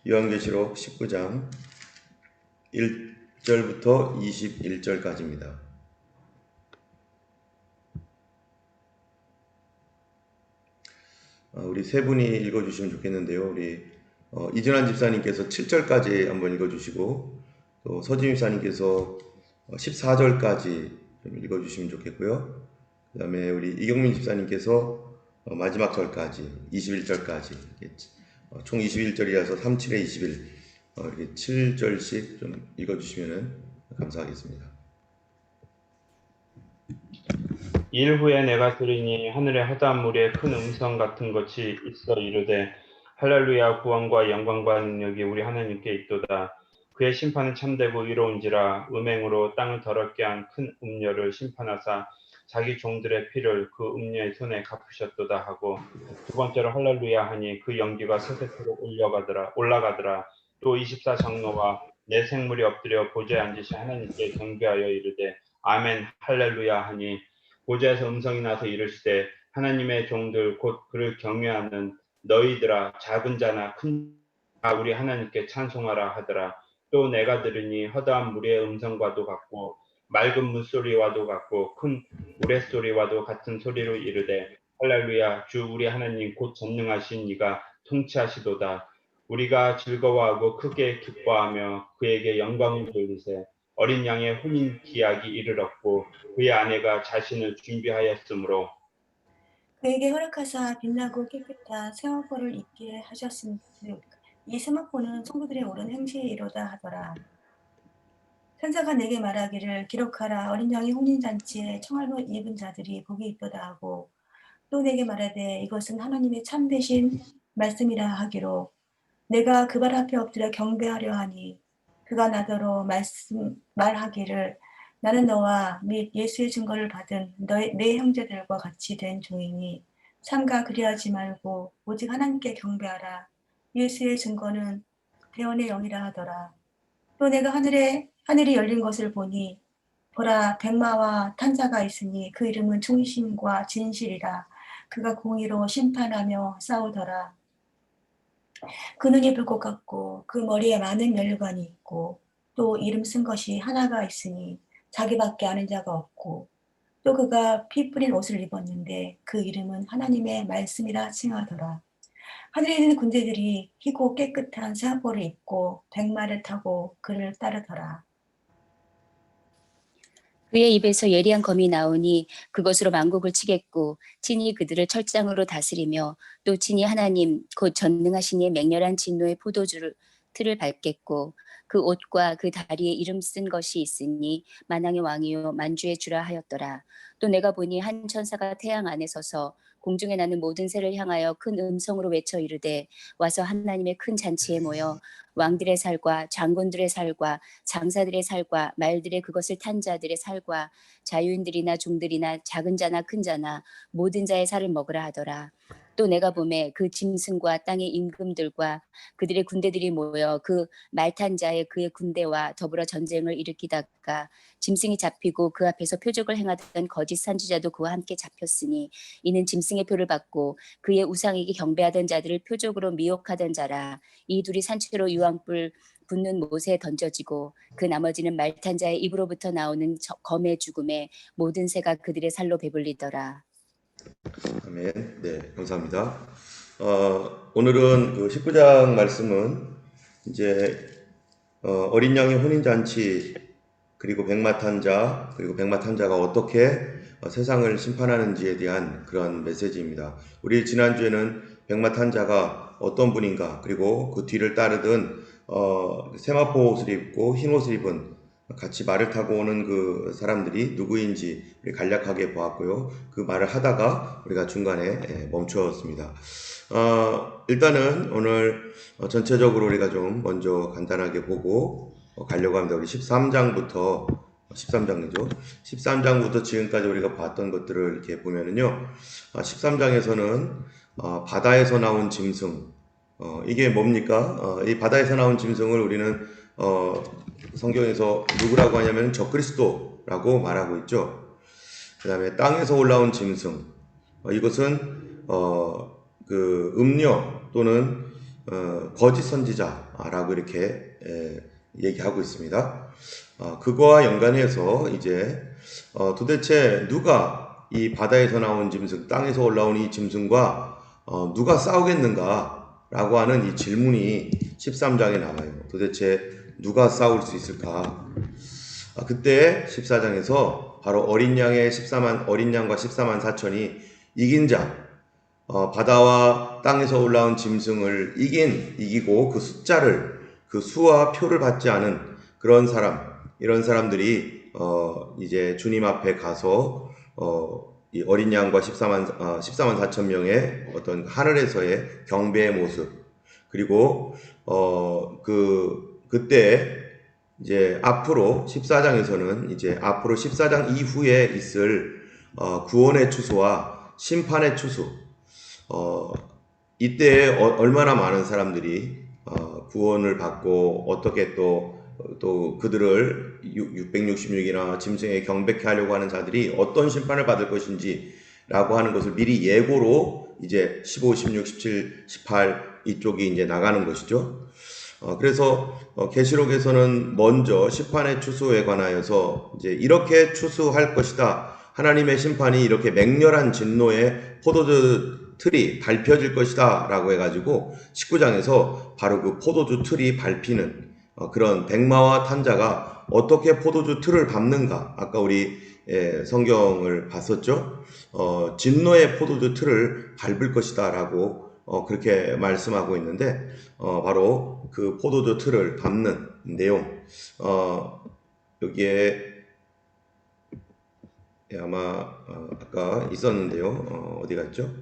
요한계시록 19장 1절부터 21절까지입니다. 우리 세 분이 읽어주시면 좋겠는데요. 우리 이준환 집사님께서 7절까지 한번 읽어주시고, 또 서진 집사님께서 14절까지 좀 읽어주시면 좋겠고요. 그 다음에 우리 이경민 집사님께서 마지막 절까지 21절까지 총 21절이라서 37에 21 이렇게 7절씩 좀 읽어주시면 감사하겠습니다. 일 후에 내가 들으니 하늘의 허다한 무리에 큰 음성 같은 것이 있어 이르되 할렐루야, 구원과 영광과 능력이 우리 하나님께 있도다. 그의 심판은 참되고 의로운지라. 음행으로 땅을 더럽게 한 큰 음녀를 심판하사 자기 종들의 피를 그 음녀의 손에 갚으셨도다 하고, 두 번째로 할렐루야 하니 그 연기가 세세토록 올라가더라. 또 24장로와 내 생물이 엎드려 보좌에 앉으신 하나님께 경배하여 이르되 아멘 할렐루야 하니, 보좌에서 음성이 나서 이르시되 하나님의 종들 곧 그를 경외하는 너희들아, 작은 자나 큰 자 우리 하나님께 찬송하라 하더라. 또 내가 들으니 허다한 무리의 음성과도 같고 맑은 물소리와도 같고 큰 우레소리와도 같은 소리로 이르되 할렐루야, 주 우리 하나님 곧 전능하신 이가 통치하시도다. 우리가 즐거워하고 크게 기뻐하며 그에게 영광을 돌리세. 어린 양의 혼인 기약이 이르렀고 그의 아내가 자신을 준비하였으므로 그에게 허락하사 빛나고 깨끗한 세마포를 입게 하셨은즉 이 세마포는 성도들의 옳은 행실에 이르다 하더라. 천사가 내게 말하기를 기록하라, 어린 양의 혼인잔치에 청할 옷 입은 자들이 복이 있도다 하고, 또 내게 말하되 이것은 하나님의 참되신 말씀이라 하기로, 내가 그 발 앞에 엎드려 경배하려 하니 그가 나더러 말하기를 나는 너와 및 예수의 증거를 받은 내 형제들과 같이 된 종이니 삼가 그리하지 말고 오직 하나님께 경배하라. 예수의 증거는 대언의 영이라 하더라. 또 내가 하늘이 열린 것을 보니 보라, 백마와 탄자가 있으니 그 이름은 충신과 진실이라. 그가 공의로 심판하며 싸우더라. 그 눈이 불꽃 같고 그 머리에 많은 면류관이 있고 또 이름 쓴 것이 하나가 있으니 자기밖에 아는 자가 없고, 또 그가 피 뿌린 옷을 입었는데 그 이름은 하나님의 말씀이라 칭하더라. 하늘에 있는 군대들이 희고 깨끗한 세마포를 입고 백마를 타고 그를 따르더라. 그의 입에서 예리한 검이 나오니 그것으로 만국을 치겠고 친히 그들을 철장으로 다스리며, 또 친히 하나님 곧 전능하신 이의 맹렬한 진노의 포도주를 틀을 밟겠고, 그 옷과 그 다리에 이름 쓴 것이 있으니 만왕의 왕이요 만주의 주라 하였더라. 또 내가 보니 한 천사가 태양 안에 서서 공중에 나는 모든 새를 향하여 큰 음성으로 외쳐 이르되 와서 하나님의 큰 잔치에 모여 왕들의 살과 장군들의 살과 장사들의 살과 말들의 그것을 탄 자들의 살과 자유인들이나 종들이나 작은 자나 큰 자나 모든 자의 살을 먹으라 하더라. 또 내가 보매 그 짐승과 땅의 임금들과 그들의 군대들이 모여 그 말탄 자의 그의 군대와 더불어 전쟁을 일으키다가 짐승이 잡히고 그 앞에서 표적을 행하던 거짓 선지자도 그와 함께 잡혔으니 이는 짐승의 표를 받고 그의 우상에게 경배하던 자들을 표적으로 미혹하던 자라. 이 둘이 산채로 유황불 붙는 못에 던져지고 그 나머지는 말탄 자의 입으로부터 나오는 검의 죽음에 모든 새가 그들의 살로 배불리더라. 아멘. 네, 감사합니다. 오늘은 그 19장 말씀은 이제 어린 양의 혼인잔치, 그리고 백마탄자, 그리고 백마탄자가 어떻게 세상을 심판하는지에 대한 그런 메시지입니다. 우리 지난주에는 백마탄자가 어떤 분인가, 그리고 그 뒤를 따르던 세마포 옷을 입고 흰 옷을 입은 같이 말을 타고 오는 그 사람들이 누구인지 우리 간략하게 보았고요. 그 말을 하다가 우리가 중간에 멈추었습니다. 일단은 오늘 전체적으로 우리가 좀 먼저 간단하게 보고 가려고 합니다. 우리 13장부터 13장이죠. 13장부터 지금까지 우리가 봤던 것들을 이렇게 보면은요. 13장에서는 바다에서 나온 짐승, 이게 뭡니까? 이 바다에서 나온 짐승을 우리는 성경에서 누구라고 하냐면 적그리스도라고 말하고 있죠. 그 다음에 땅에서 올라온 짐승, 이것은 그 음녀 또는 거짓 선지자라고 이렇게 얘기하고 있습니다. 그거와 연관해서 이제 도대체 누가 이 바다에서 나온 짐승, 땅에서 올라온 이 짐승과 누가 싸우겠는가라고 하는 이 질문이 13장에 나와요. 도대체 누가 싸울 수 있을까? 그때 14장에서 바로 어린 양과 14만 4천이 이긴 자, 바다와 땅에서 올라온 짐승을 이기고 그 숫자를, 그 수와 표를 받지 않은 그런 사람, 이런 사람들이 이제 주님 앞에 가서 이 어린 양과 14만 4천 명의 어떤 하늘에서의 경배의 모습, 그리고 그때 이제 앞으로 14장에서는 이제 앞으로 14장 이후에 있을 구원의 추수와 심판의 추수, 이때 얼마나 많은 사람들이 구원을 받고 어떻게 또 그들을 666이나 짐승에 경배케 하려고 하는 자들이 어떤 심판을 받을 것인지 라고 하는 것을 미리 예고로 이제 15, 16, 17, 18 이쪽이 이제 나가는 것이죠. 그래서 계시록에서는 먼저 심판의 추수에 관하여서 이제 이렇게 추수할 것이다. 하나님의 심판이 이렇게 맹렬한 진노의 포도주 틀이 밟혀질 것이다 라고 해가지고 19장에서 바로 그 포도주 틀이 밟히는 그런 백마와 탄자가 어떻게 포도주 틀을 밟는가, 아까 우리 성경을 봤었죠. 진노의 포도주 틀을 밟을 것이다 라고 그렇게 말씀하고 있는데 바로 그 포도주 틀을 밟는 내용, 여기에 아마 아까 있었는데요. 어디 갔죠?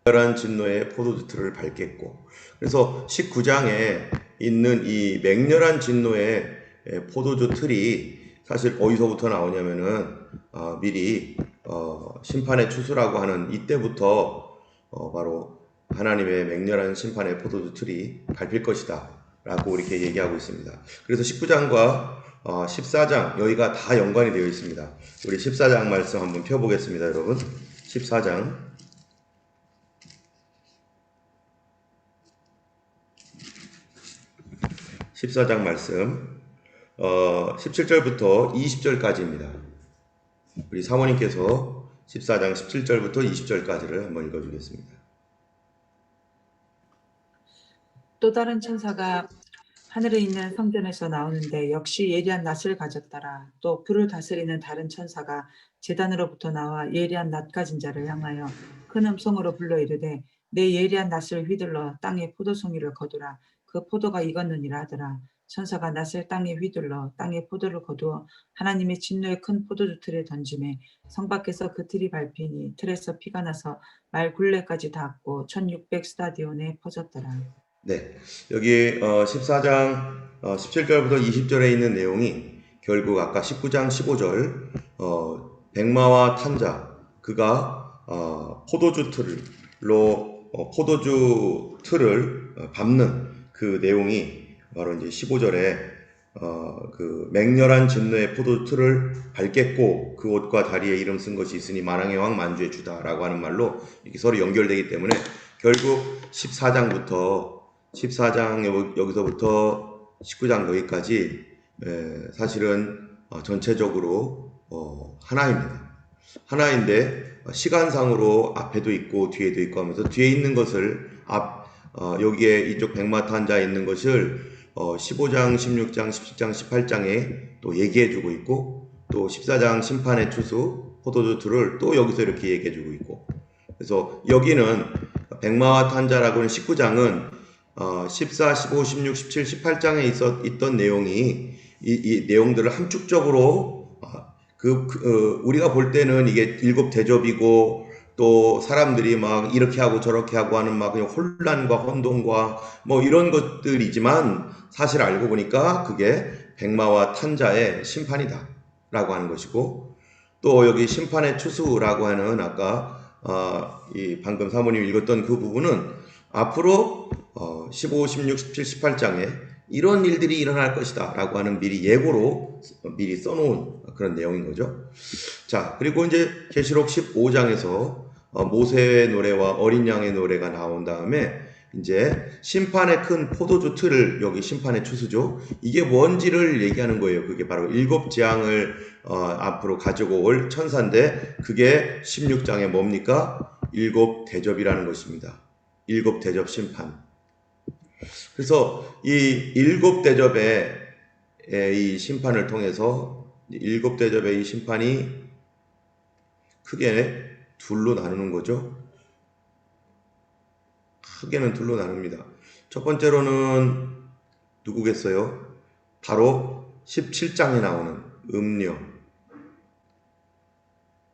맹렬한 진노의 포도주 틀을 밟겠고, 그래서 19장에 있는 이 맹렬한 진노의 포도주 틀이 사실 어디서부터 나오냐면은 미리 심판의 추수라고 하는 이때부터 바로 하나님의 맹렬한 심판의 포도주 틀이 밟힐 것이다 라고 이렇게 얘기하고 있습니다. 그래서 19장과 14장 여기가 다 연관이 되어 있습니다. 우리 14장 말씀 한번 펴보겠습니다, 여러분. 14장 말씀 17절부터 20절까지입니다. 우리 사모님께서 14장 17절부터 20절까지를 한번 읽어주겠습니다. 또 다른 천사가 하늘에 있는 성전에서 나오는데 역시 예리한 낫을 가졌더라. 또 불을 다스리는 다른 천사가 제단으로부터 나와 예리한 낫 가진 자를 향하여 큰 음성으로 불러 이르되 내 예리한 낫을 휘둘러 땅에 포도송이를 거두라. 그 포도가 익었느니라 하더라. 천사가 낫을 땅에 휘둘러 땅에 포도를 거두어 하나님의 진노의 큰 포도주 틀에 던지매 성 밖에서 그 틀이 밟히니 틀에서 피가 나서 말 굴레까지 닿았고 1600 스타디온에 퍼졌더라. 네, 여기 14장 17절부터 20절에 있는 내용이 결국 아까 19장 15절 백마와 탄자, 그가 포도주 틀을 밟는 그 내용이 바로 이제 15절에 그 맹렬한 진노의 포도주 틀을 밟겠고 그 옷과 다리에 이름 쓴 것이 있으니 만왕의 왕 만주의 주다라고 하는 말로 이렇게 서로 연결되기 때문에 결국 14장 여기서부터 19장 여기까지 사실은 전체적으로 하나입니다. 하나인데 시간상으로 앞에도 있고 뒤에도 있고 하면서 뒤에 있는 것을 여기에 이쪽 백마탄자에 있는 것을 15장, 16장, 17장, 18장에 또 얘기해주고 있고 또 14장 심판의 추수 포도주 틀을 또 여기서 이렇게 얘기해주고 있고, 그래서 여기는 백마와 탄자라고 하는 19장은 14, 15, 16, 17, 18장에 있던 내용이 이 내용들을 함축적으로 우리가 볼 때는 이게 일곱 대접이고 또 사람들이 막 이렇게 하고 저렇게 하고 하는 막 그냥 혼란과 혼돈과 뭐 이런 것들이지만 사실 알고 보니까 그게 백마와 탄자의 심판이다 라고 하는 것이고, 또 여기 심판의 추수라고 하는 아까 이 방금 사모님 읽었던 그 부분은 앞으로 15, 16, 17, 18장에 이런 일들이 일어날 것이다 라고 하는 미리 예고로 미리 써놓은 그런 내용인 거죠. 자, 그리고 이제 계시록 15장에서 모세의 노래와 어린 양의 노래가 나온 다음에 이제 심판의 큰 포도주 틀을, 여기 심판의 추수죠. 이게 뭔지를 얘기하는 거예요. 그게 바로 7재앙을 앞으로 가지고 올 천사인데, 그게 16장에 뭡니까? 7대접이라는 것입니다. 7대접 심판. 그래서 이 7대접의 이 심판을 통해서 7대접의 이 심판이 크게 둘로 나누는 거죠. 크게는 둘로 나눕니다. 첫 번째로는 누구겠어요? 바로 17장에 나오는 음녀.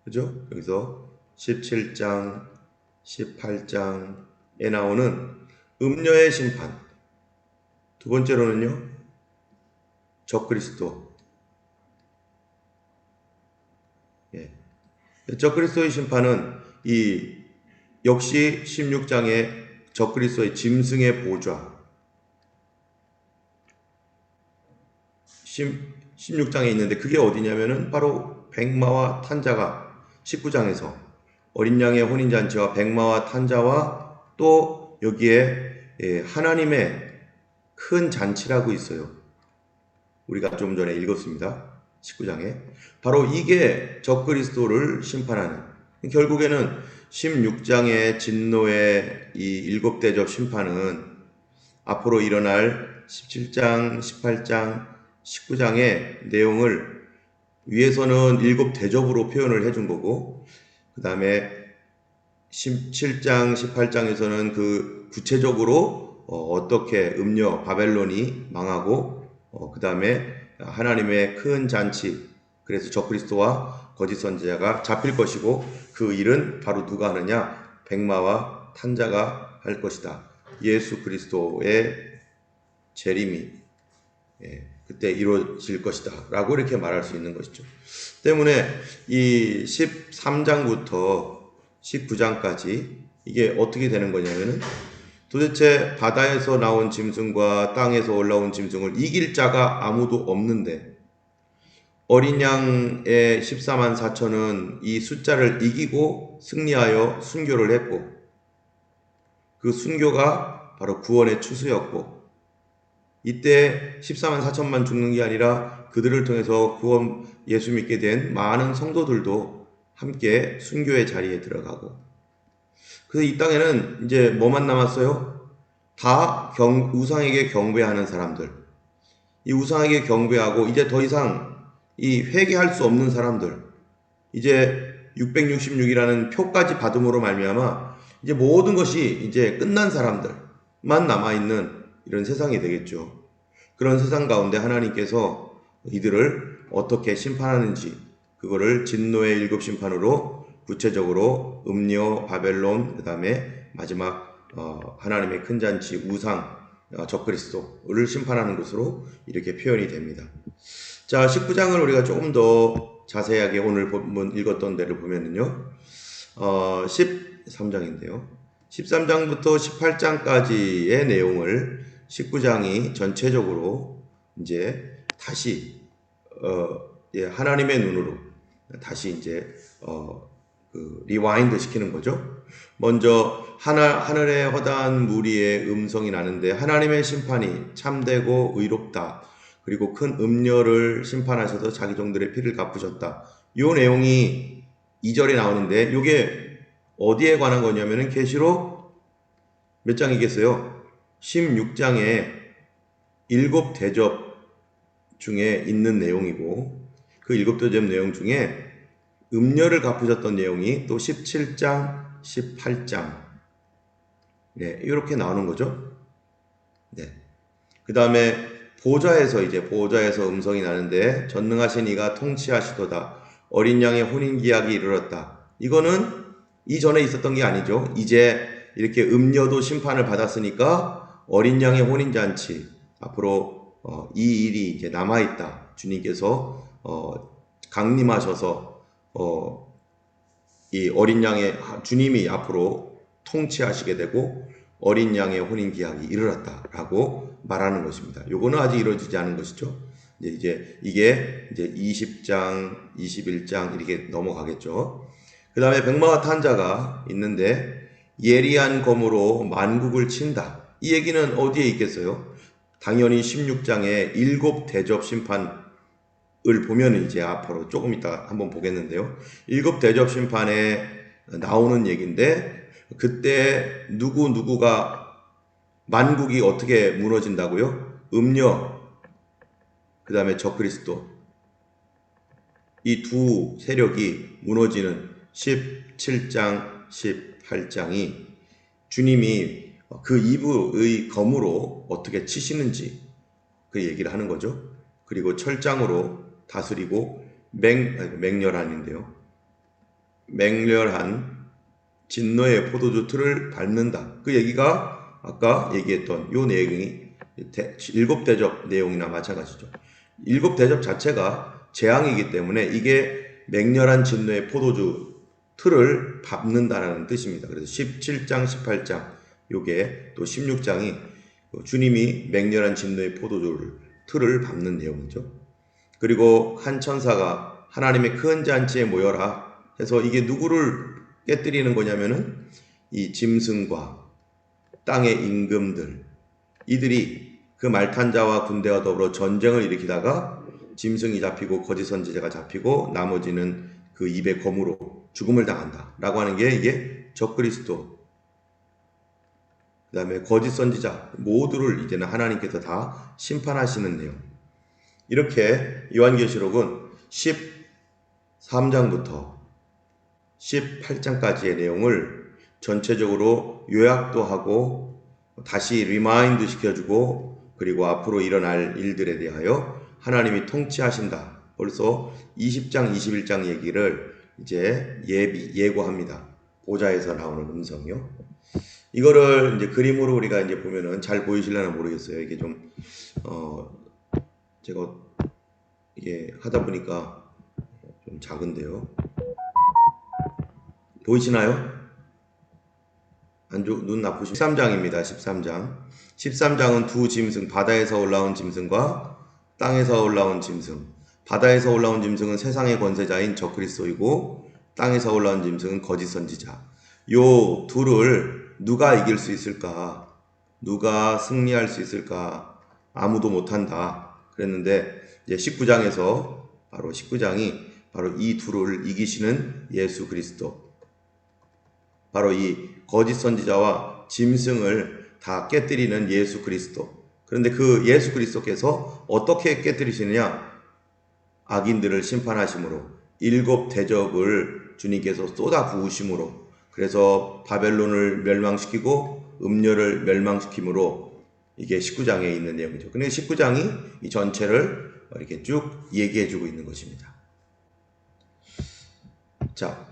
그죠? 여기서 17장, 18장에 나오는 음녀의 심판. 두 번째로는요, 적그리스도. 예. 적그리스도의 심판은 이 역시 16장에 적그리스도의 짐승의 보좌, 16장에 있는데 그게 어디냐면은 바로 백마와 탄자가 19장에서 어린 양의 혼인잔치와 백마와 탄자와 또 여기에 하나님의 큰 잔치라고 있어요. 우리가 좀 전에 읽었습니다. 19장에. 바로 이게 적그리스도를 심판하는, 결국에는 16장의 진노의 이 7대접 심판은 앞으로 일어날 17장, 18장, 19장의 내용을 위에서는 7대접으로 표현을 해준 거고, 그 다음에 17장, 18장에서는 그 구체적으로 어떻게 음녀 바벨론이 망하고, 그 다음에 하나님의 큰 잔치, 그래서 적그리스도와 거짓 선지자가 잡힐 것이고, 그 일은 바로 누가 하느냐? 백마와 탄자가 할 것이다. 예수 그리스도의 재림이 그때 이루어질 것이다 라고 이렇게 말할 수 있는 것이죠. 때문에 이 13장부터 19장까지 이게 어떻게 되는 거냐면은, 도대체 바다에서 나온 짐승과 땅에서 올라온 짐승을 이길 자가 아무도 없는데, 어린 양의 14만 4천은 이 숫자를 이기고 승리하여 순교를 했고, 그 순교가 바로 구원의 추수였고, 이때 14만 4천만 죽는 게 아니라 그들을 통해서 구원 예수 믿게 된 많은 성도들도 함께 순교의 자리에 들어가고, 그래서 이 땅에는 이제 뭐만 남았어요? 다 우상에게 경배하는 사람들, 이 우상에게 경배하고 이제 더 이상 이 회개할 수 없는 사람들, 이제 666이라는 표까지 받음으로 말미암아 이제 모든 것이 이제 끝난 사람들만 남아있는 이런 세상이 되겠죠. 그런 세상 가운데 하나님께서 이들을 어떻게 심판하는지, 그거를 진노의 7심판으로 구체적으로 음녀, 바벨론, 그 다음에 마지막 하나님의 큰 잔치, 우상, 적그리스도를 심판하는 것으로 이렇게 표현이 됩니다. 자, 19장을 우리가 조금 더 자세하게 오늘 읽었던 데를 보면은요, 13장인데요. 13장부터 18장까지의 내용을 19장이 전체적으로 이제 다시 하나님의 눈으로 다시 이제 리와인드 시키는 거죠. 먼저 하늘의 허다한 무리의 음성이 나는데 하나님의 심판이 참되고 의롭다. 그리고 큰 음녀를 심판하셔서 자기 종들의 피를 갚으셨다. 이 내용이 2절에 나오는데 이게 어디에 관한 거냐면은 계시록 몇 장이겠어요? 16장에 7대접 중에 있는 내용이고, 그 7대접 내용 중에 음녀를 갚으셨던 내용이 또 17장, 18장 이렇게 나오는 거죠. 그 다음에 보좌에서 음성이 나는데 전능하신 이가 통치하시도다. 어린 양의 혼인 기약이 이르렀다. 이거는 이전에 있었던 게 아니죠. 이제 이렇게 음녀도 심판을 받았으니까 어린 양의 혼인 잔치, 앞으로 이 일이 이제 남아 있다. 주님께서 강림하셔서 이 어린 양의 주님이 앞으로 통치하시게 되고 어린 양의 혼인 기약이 이르렀다라고 말하는 것입니다. 요거는 아직 이루어지지 않은 것이죠. 이게 20장, 21장 이렇게 넘어가겠죠. 그 다음에 백마와 탄자가 있는데 예리한 검으로 만국을 친다. 이 얘기는 어디에 있겠어요? 당연히 16장의 7 대접 심판을 보면 이제 앞으로 조금 이따 한번 보겠는데요. 7 대접 심판에 나오는 얘기인데 그때 누구가 만국이 어떻게 무너진다고요? 음녀, 그 다음에 적그리스도, 이 두 세력이 무너지는 17장, 18장이 주님이 그 이브의 검으로 어떻게 치시는지 그 얘기를 하는 거죠. 그리고 철장으로 다스리고 맹렬한인데요. 맹렬한 진노의 포도주 틀을 밟는다. 그 얘기가 아까 얘기했던 요 내용이 7 대접 내용이나 마찬가지죠. 7 대접 자체가 재앙이기 때문에 이게 맹렬한 진노의 포도주 틀을 밟는다라는 뜻입니다. 그래서 17장, 18장, 요게 또 16장이 주님이 맹렬한 진노의 포도주를 틀을 밟는 내용이죠. 그리고 한 천사가 하나님의 큰 잔치에 모여라 해서 이게 누구를 깨뜨리는 거냐면은 이 짐승과 땅의 임금들, 이들이 그 말탄 자와 군대와 더불어 전쟁을 일으키다가 짐승이 잡히고 거짓 선지자가 잡히고 나머지는 그 입의 검으로 죽음을 당한다 라고 하는 게 이게 적그리스도, 그 다음에 거짓 선지자 모두를 이제는 하나님께서 다 심판하시는 내용. 이렇게 요한계시록은 13장부터 18장까지의 내용을 전체적으로 요약도 하고 다시 리마인드 시켜주고 그리고 앞으로 일어날 일들에 대하여 하나님이 통치하신다. 벌써 20장, 21장 얘기를 이제 예고합니다. 보좌에서 나오는 음성이요. 이거를 이제 그림으로 우리가 이제 보면은 잘 보이실려나 모르겠어요. 이게 좀 제가 이게 하다 보니까 좀 작은데요. 보이시나요? 눈 나쁘시면 13장입니다. 13장. 13장은 두 짐승, 바다에서 올라온 짐승과 땅에서 올라온 짐승. 바다에서 올라온 짐승은 세상의 권세자인 적그리스도이고 땅에서 올라온 짐승은 거짓 선지자. 요 둘을 누가 이길 수 있을까? 누가 승리할 수 있을까? 아무도 못한다. 그랬는데 이제 19장에서 바로 19장이 바로 이 둘을 이기시는 예수 그리스도, 바로 이 거짓 선지자와 짐승을 다 깨뜨리는 예수 그리스도. 그런데 그 예수 그리스도께서 어떻게 깨뜨리시느냐? 악인들을 심판하심으로 7 대접을 주님께서 쏟아 부으심으로, 그래서 바벨론을 멸망시키고 음녀를 멸망시킴으로 이게 19장에 있는 내용이죠. 근데 19장이 이 전체를 이렇게 쭉 얘기해주고 있는 것입니다. 자,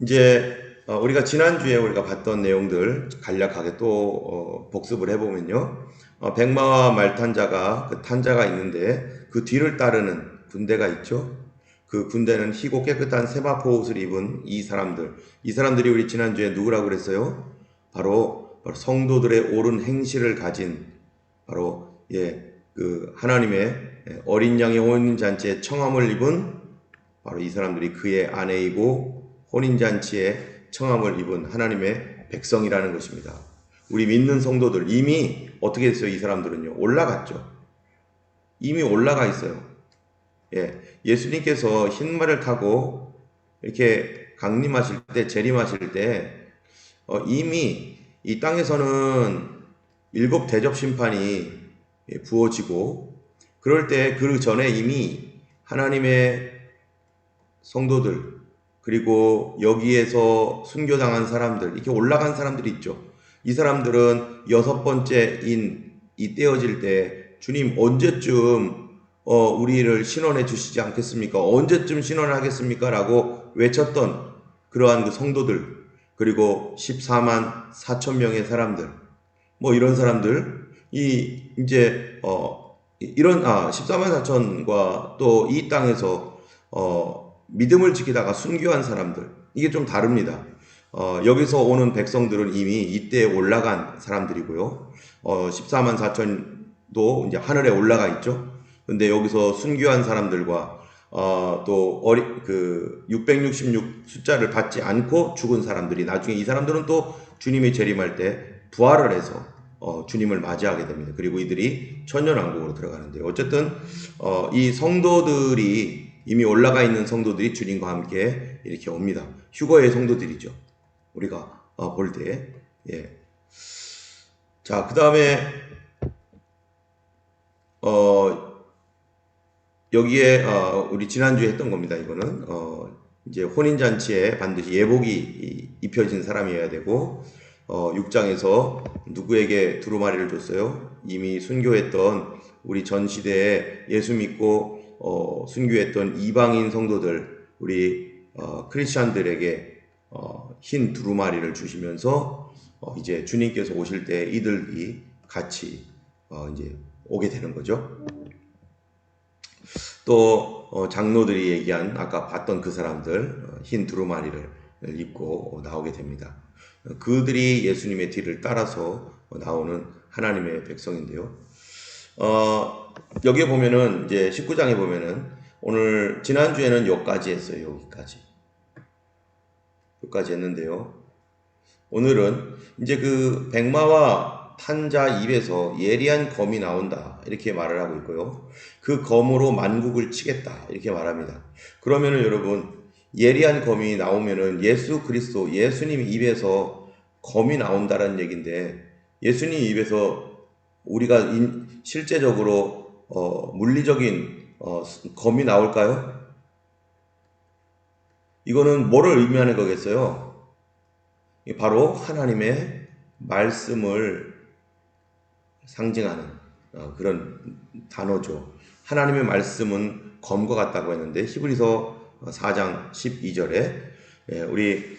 이제 우리가 지난주에 우리가 봤던 내용들 간략하게 또 복습을 해보면요. 백마와 말탄자가 그 탄자가 있는데 그 뒤를 따르는 군대가 있죠. 그 군대는 희고 깨끗한 세마포 옷을 입은 이 사람들이 우리 지난주에 누구라고 그랬어요? 바로 성도들의 옳은 행실을 가진 바로 그 하나님의 어린 양의 혼인잔치에 청함을 입은 바로 이 사람들이 그의 아내이고 혼인잔치에 청함을 입은 하나님의 백성이라는 것입니다. 우리 믿는 성도들 이미 어떻게 됐어요? 이 사람들은요 올라갔죠. 이미 올라가 있어요. 예수님께서 흰말을 타고 이렇게 강림하실 때, 재림하실 때 이미 이 땅에서는 7 대접 심판이 부어지고, 그럴 때 그 전에 이미 하나님의 성도들, 그리고 여기에서 순교당한 사람들, 이렇게 올라간 사람들이 있죠. 이 사람들은 6번째인 이 떼어질 때 주님 언제쯤 우리를 신원해 주시지 않겠습니까? 언제쯤 신원을 하겠습니까? 라고 외쳤던 그러한 그 성도들, 그리고 14만 4천 명의 사람들, 뭐 이런 사람들, 이제 이런 14만 4천과 또 이 땅에서 믿음을 지키다가 순교한 사람들, 이게 좀 다릅니다. 여기서 오는 백성들은 이미 이때 올라간 사람들이고요. 14만 4천 이제 하늘에 올라가 있죠. 근데 여기서 순교한 사람들과 또 666 숫자를 받지 않고 죽은 사람들이 나중에 이 사람들은 또 주님이 재림할 때 부활을 해서 주님을 맞이하게 됩니다. 그리고 이들이 천년왕국으로 들어가는데요. 어쨌든 이 성도들이 이미 올라가 있는 성도들이 주님과 함께 이렇게 옵니다. 휴거의 성도들이죠. 우리가 볼 때. 예. 자, 그 다음에 여기에 우리 지난주에 했던 겁니다. 이거는 이제 혼인잔치에 반드시 예복이 입혀진 사람이어야 되고 6장에서 누구에게 두루마리를 줬어요? 이미 순교했던 우리 전 시대에 예수 믿고 순교했던 이방인 성도들, 우리 크리스찬들에게 흰 두루마리를 주시면서 이제 주님께서 오실 때 이들이 같이 이제 오게 되는 거죠. 또 장로들이 얘기한 아까 봤던 그 사람들 흰 두루마리를 입고 나오게 됩니다. 그들이 예수님의 뒤를 따라서 나오는 하나님의 백성인데요. 여기에 보면은 이제 19장에 보면은 오늘 지난주에는 여기까지 했어요. 여기까지 했는데요. 오늘은 이제 그 백마와 탄자 입에서 예리한 검이 나온다 이렇게 말을 하고 있고요. 그 검으로 만국을 치겠다 이렇게 말합니다. 그러면은 여러분 예리한 검이 나오면은 예수 그리스도 예수님 입에서 검이 나온다라는 얘기인데 예수님 입에서 우리가 실제적으로 물리적인 검이 나올까요? 이거는 뭐를 의미하는 거겠어요? 바로 하나님의 말씀을 상징하는 그런 단어죠. 하나님의 말씀은 검과 같다고 했는데 히브리서 4장 12절에 우리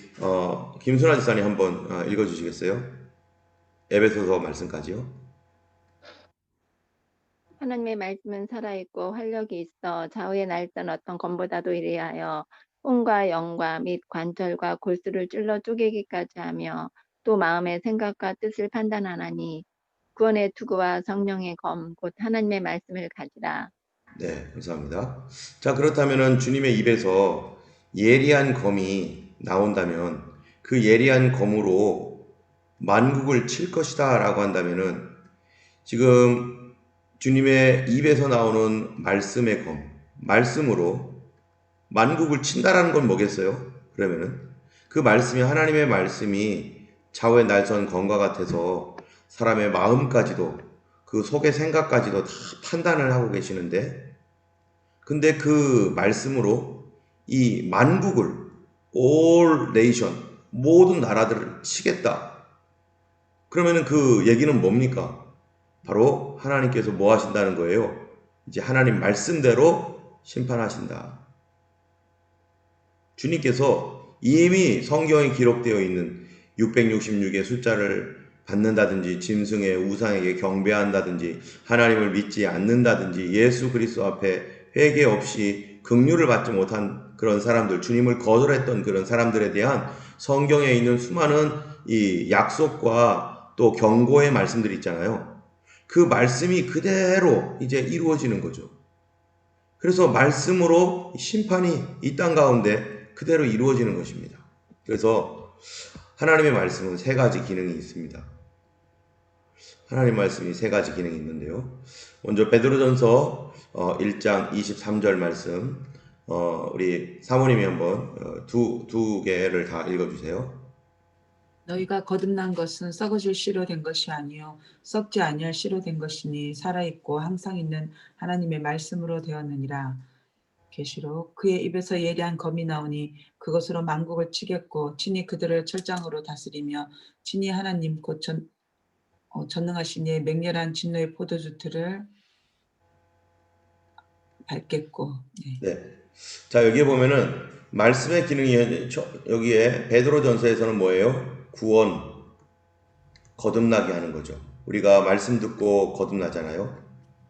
김순아 지사님 한번 읽어주시겠어요? 에베소서 말씀까지요. 하나님의 말씀은 살아있고 활력이 있어 좌우에 날선 어떤 검보다도 이리하여 혼과 영과 및 관절과 골수를 찔러 쪼개기까지 하며 또 마음의 생각과 뜻을 판단하나니 구원의 투구와 성령의 검 곧 하나님의 말씀을 가지라. 네, 감사합니다. 자, 그렇다면은 주님의 입에서 예리한 검이 나온다면 그 예리한 검으로 만국을 칠 것이다 라고 한다면은 지금 주님의 입에서 나오는 말씀의 검, 말씀으로 만국을 친다라는 건 뭐겠어요? 그러면은 그 말씀이 하나님의 말씀이 좌우의 날선 검과 같아서 사람의 마음까지도 그 속의 생각까지도 다 판단을 하고 계시는데 근데 그 말씀으로 이 만국을 all nation 모든 나라들을 치겠다. 그러면은 그 얘기는 뭡니까? 바로 하나님께서 뭐 하신다는 거예요? 이제 하나님 말씀대로 심판하신다. 주님께서 이미 성경에 기록되어 있는 666의 숫자를 받는다든지 짐승의 우상에게 경배한다든지 하나님을 믿지 않는다든지 예수 그리스도 앞에 회개 없이 긍휼을 받지 못한 그런 사람들, 주님을 거절했던 그런 사람들에 대한 성경에 있는 수많은 이 약속과 또 경고의 말씀들이 있잖아요. 그 말씀이 그대로 이제 이루어지는 거죠. 그래서 말씀으로 심판이 이 땅 가운데 그대로 이루어지는 것입니다. 그래서 하나님의 말씀은 세 가지 기능이 있습니다. 하나님 말씀이 세 가지 기능이 있는데요. 먼저 베드로전서 1장 23절 말씀 우리 사모님이 한번 두 개를 다 읽어주세요. 너희가 거듭난 것은 썩어질 씨로 된 것이 아니요 썩지 아니할 씨로 된 것이니 살아있고 항상 있는 하나님의 말씀으로 되었느니라. 계시록 그의 입에서 예리한 검이 나오니 그것으로 만국을 치겠고 친히 그들을 철장으로 다스리며 친히 하나님 곧 전능하신 이의 맹렬한 진노의 포도주 틀을 밟겠고. 네. 자, 여기에 보면은 말씀의 기능이 여기에 베드로전서에서는 뭐예요? 구원, 거듭나게 하는 거죠. 우리가 말씀 듣고 거듭나잖아요.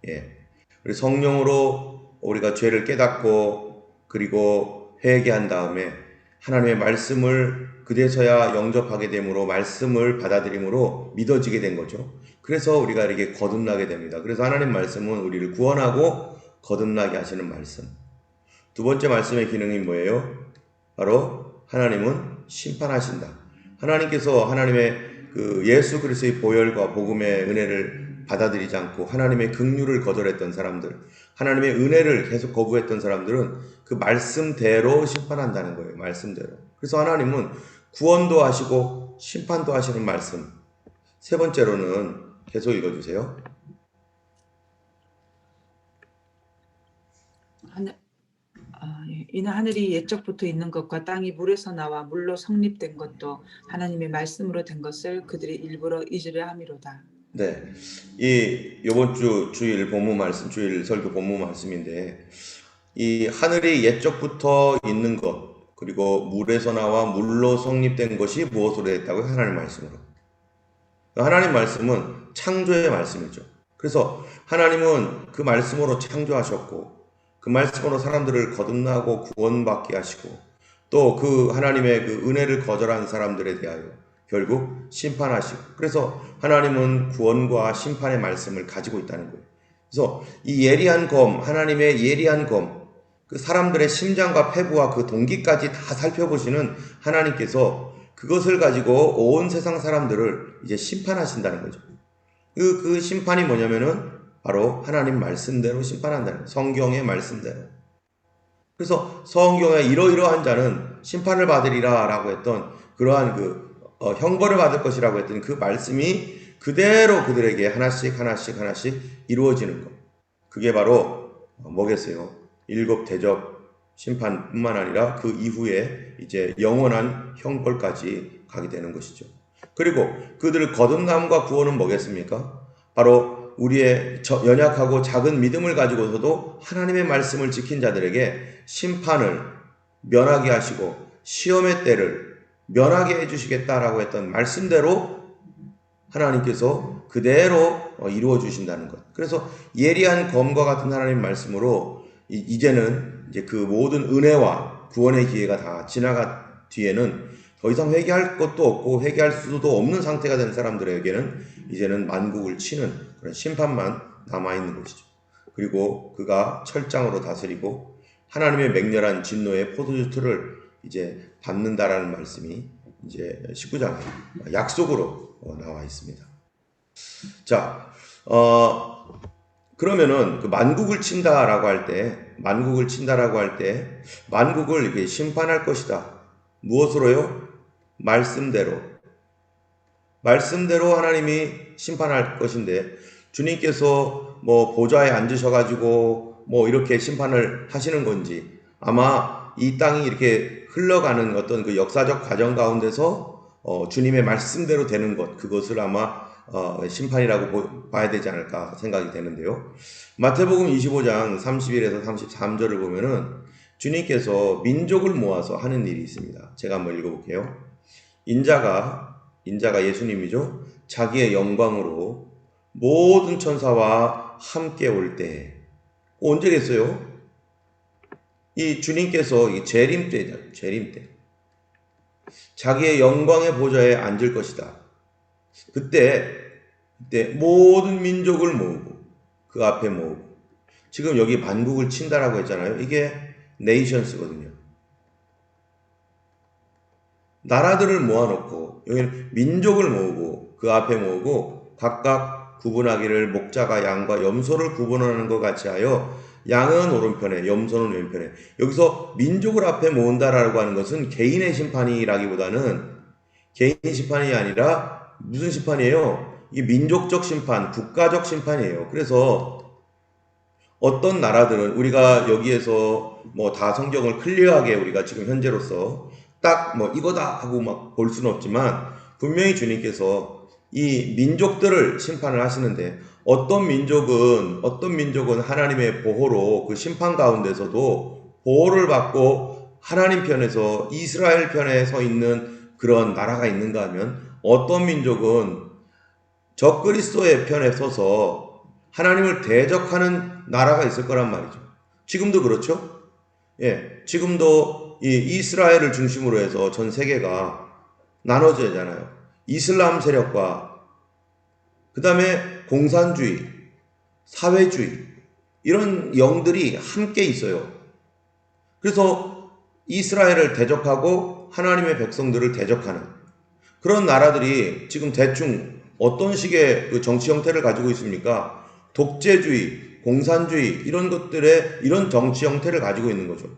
예. 우리 성령으로 우리가 죄를 깨닫고 그리고 회개한 다음에 하나님의 말씀을 그제서야 영접하게 되므로 말씀을 받아들임으로 믿어지게 된 거죠. 그래서 우리가 이렇게 거듭나게 됩니다. 그래서 하나님 말씀은 우리를 구원하고 거듭나게 하시는 말씀. 두 번째 말씀의 기능이 뭐예요? 바로 하나님은 심판하신다. 하나님께서 하나님의 그 예수 그리스도의 보혈과 복음의 은혜를 받아들이지 않고 하나님의 긍휼을 거절했던 사람들, 하나님의 은혜를 계속 거부했던 사람들은 그 말씀대로 심판한다는 거예요. 말씀대로. 그래서 하나님은 구원도 하시고 심판도 하시는 말씀. 세 번째로는 계속 읽어주세요. 이는 하늘이 옛적부터 있는 것과 땅이 물에서 나와 물로 성립된 것도 하나님의 말씀으로 된 것을 그들이 일부러 잊으려 함이로다. 네, 이 이번 주 주일 본문 말씀, 주일 설교 본문 말씀인데, 이 하늘이 옛적부터 있는 것, 그리고 물에서 나와 물로 성립된 것이 무엇으로 됐다고요? 하나님 말씀으로. 하나님 말씀은 창조의 말씀이죠. 그래서 하나님은 그 말씀으로 창조하셨고, 그 말씀으로 사람들을 거듭나고 구원받게 하시고, 또 그 하나님의 그 은혜를 거절한 사람들에 대하여 결국 심판하시고, 그래서 하나님은 구원과 심판의 말씀을 가지고 있다는 거예요. 그래서 이 예리한 검, 하나님의 예리한 검, 그 사람들의 심장과 폐부와 그 동기까지 다 살펴보시는 하나님께서 그것을 가지고 온 세상 사람들을 이제 심판하신다는 거죠. 그 심판이 뭐냐면은 바로 하나님 말씀대로 심판한다는 거예요. 성경의 말씀대로. 그래서 성경에 이러이러한 자는 심판을 받으리라 라고 했던 그러한 형벌을 받을 것이라고 했던 그 말씀이 그대로 그들에게 하나씩 이루어지는 것. 그게 바로 뭐겠어요? 일곱 대접 심판뿐만 아니라 그 이후에 이제 영원한 형벌까지 가게 되는 것이죠. 그리고 그들의 거듭남과 구원은 뭐겠습니까? 바로 우리의 연약하고 작은 믿음을 가지고서도 하나님의 말씀을 지킨 자들에게 심판을 면하게 하시고 시험의 때를 면하게 해주시겠다라고 했던 말씀대로 하나님께서 그대로 이루어 주신다는 것. 그래서 예리한 검과 같은 하나님 말씀으로 이제는 이제 그 모든 은혜와 구원의 기회가 다 지나간 뒤에는 더 이상 회개할 것도 없고 회개할 수도 없는 상태가 된 사람들에게는 이제는 만국을 치는 그런 심판만 남아있는 것이죠. 그리고 그가 철장으로 다스리고 하나님의 맹렬한 진노의 포도주 틀을 이제 받는다라는 말씀이 이제 19장에 약속으로 나와 있습니다. 자, 그러면은 그 만국을 친다라고 할 때, 만국을 이게 심판할 것이다. 무엇으로요? 말씀대로 하나님이 심판할 것인데, 주님께서 뭐 보좌에 앉으셔가지고 뭐 이렇게 심판을 하시는 건지, 아마 이 땅이 이렇게 흘러가는 어떤 그 역사적 과정 가운데서 주님의 말씀대로 되는 것, 그것을 아마 심판이라고 봐야 되지 않을까 생각이 되는데요. 마태복음 25장 31에서 33절을 보면은 주님께서 민족을 모아서 하는 일이 있습니다. 제가 한번 읽어볼게요. 인자가 예수님이죠. 자기의 영광으로 모든 천사와 함께 올 때, 언제겠어요? 이 주님께서 이 재림 때 자기의 영광의 보좌에 앉을 것이다. 그때 모든 민족을 모으고 그 앞에 모으고, 지금 여기 만국을 친다라고 했잖아요. 이게 네이션스거든요. 나라들을 모아놓고 여기는 민족을 모으고 그 앞에 모으고 각각 구분하기를 목자가 양과 염소를 구분하는 것 같이 하여 양은 오른편에 염소는 왼편에. 여기서 민족을 앞에 모은다라고 하는 것은 개인의 심판이라기보다는 개인 심판이 아니라 무슨 심판이에요? 이 민족적 심판, 국가적 심판이에요. 그래서 어떤 나라들은 우리가 여기에서 뭐 다 성경을 클리어하게 우리가 지금 현재로서 딱 뭐 이거다 하고 막 볼 수는 없지만 분명히 주님께서 이 민족들을 심판을 하시는데, 어떤 민족은 하나님의 보호로 그 심판 가운데서도 보호를 받고 하나님 편에서 이스라엘 편에 서 있는 그런 나라가 있는가 하면, 어떤 민족은 적그리스도의 편에 서서 하나님을 대적하는 나라가 있을 거란 말이죠. 지금도 그렇죠? 예, 지금도 이 이스라엘을 중심으로 해서 전 세계가 나눠져잖아요. 이슬람 세력과 그 다음에 공산주의, 사회주의 이런 영들이 함께 있어요. 그래서 이스라엘을 대적하고 하나님의 백성들을 대적하는 그런 나라들이 지금 대충 어떤 식의 그 정치 형태를 가지고 있습니까? 독재주의, 공산주의 이런 것들의 이런 정치 형태를 가지고 있는 거죠.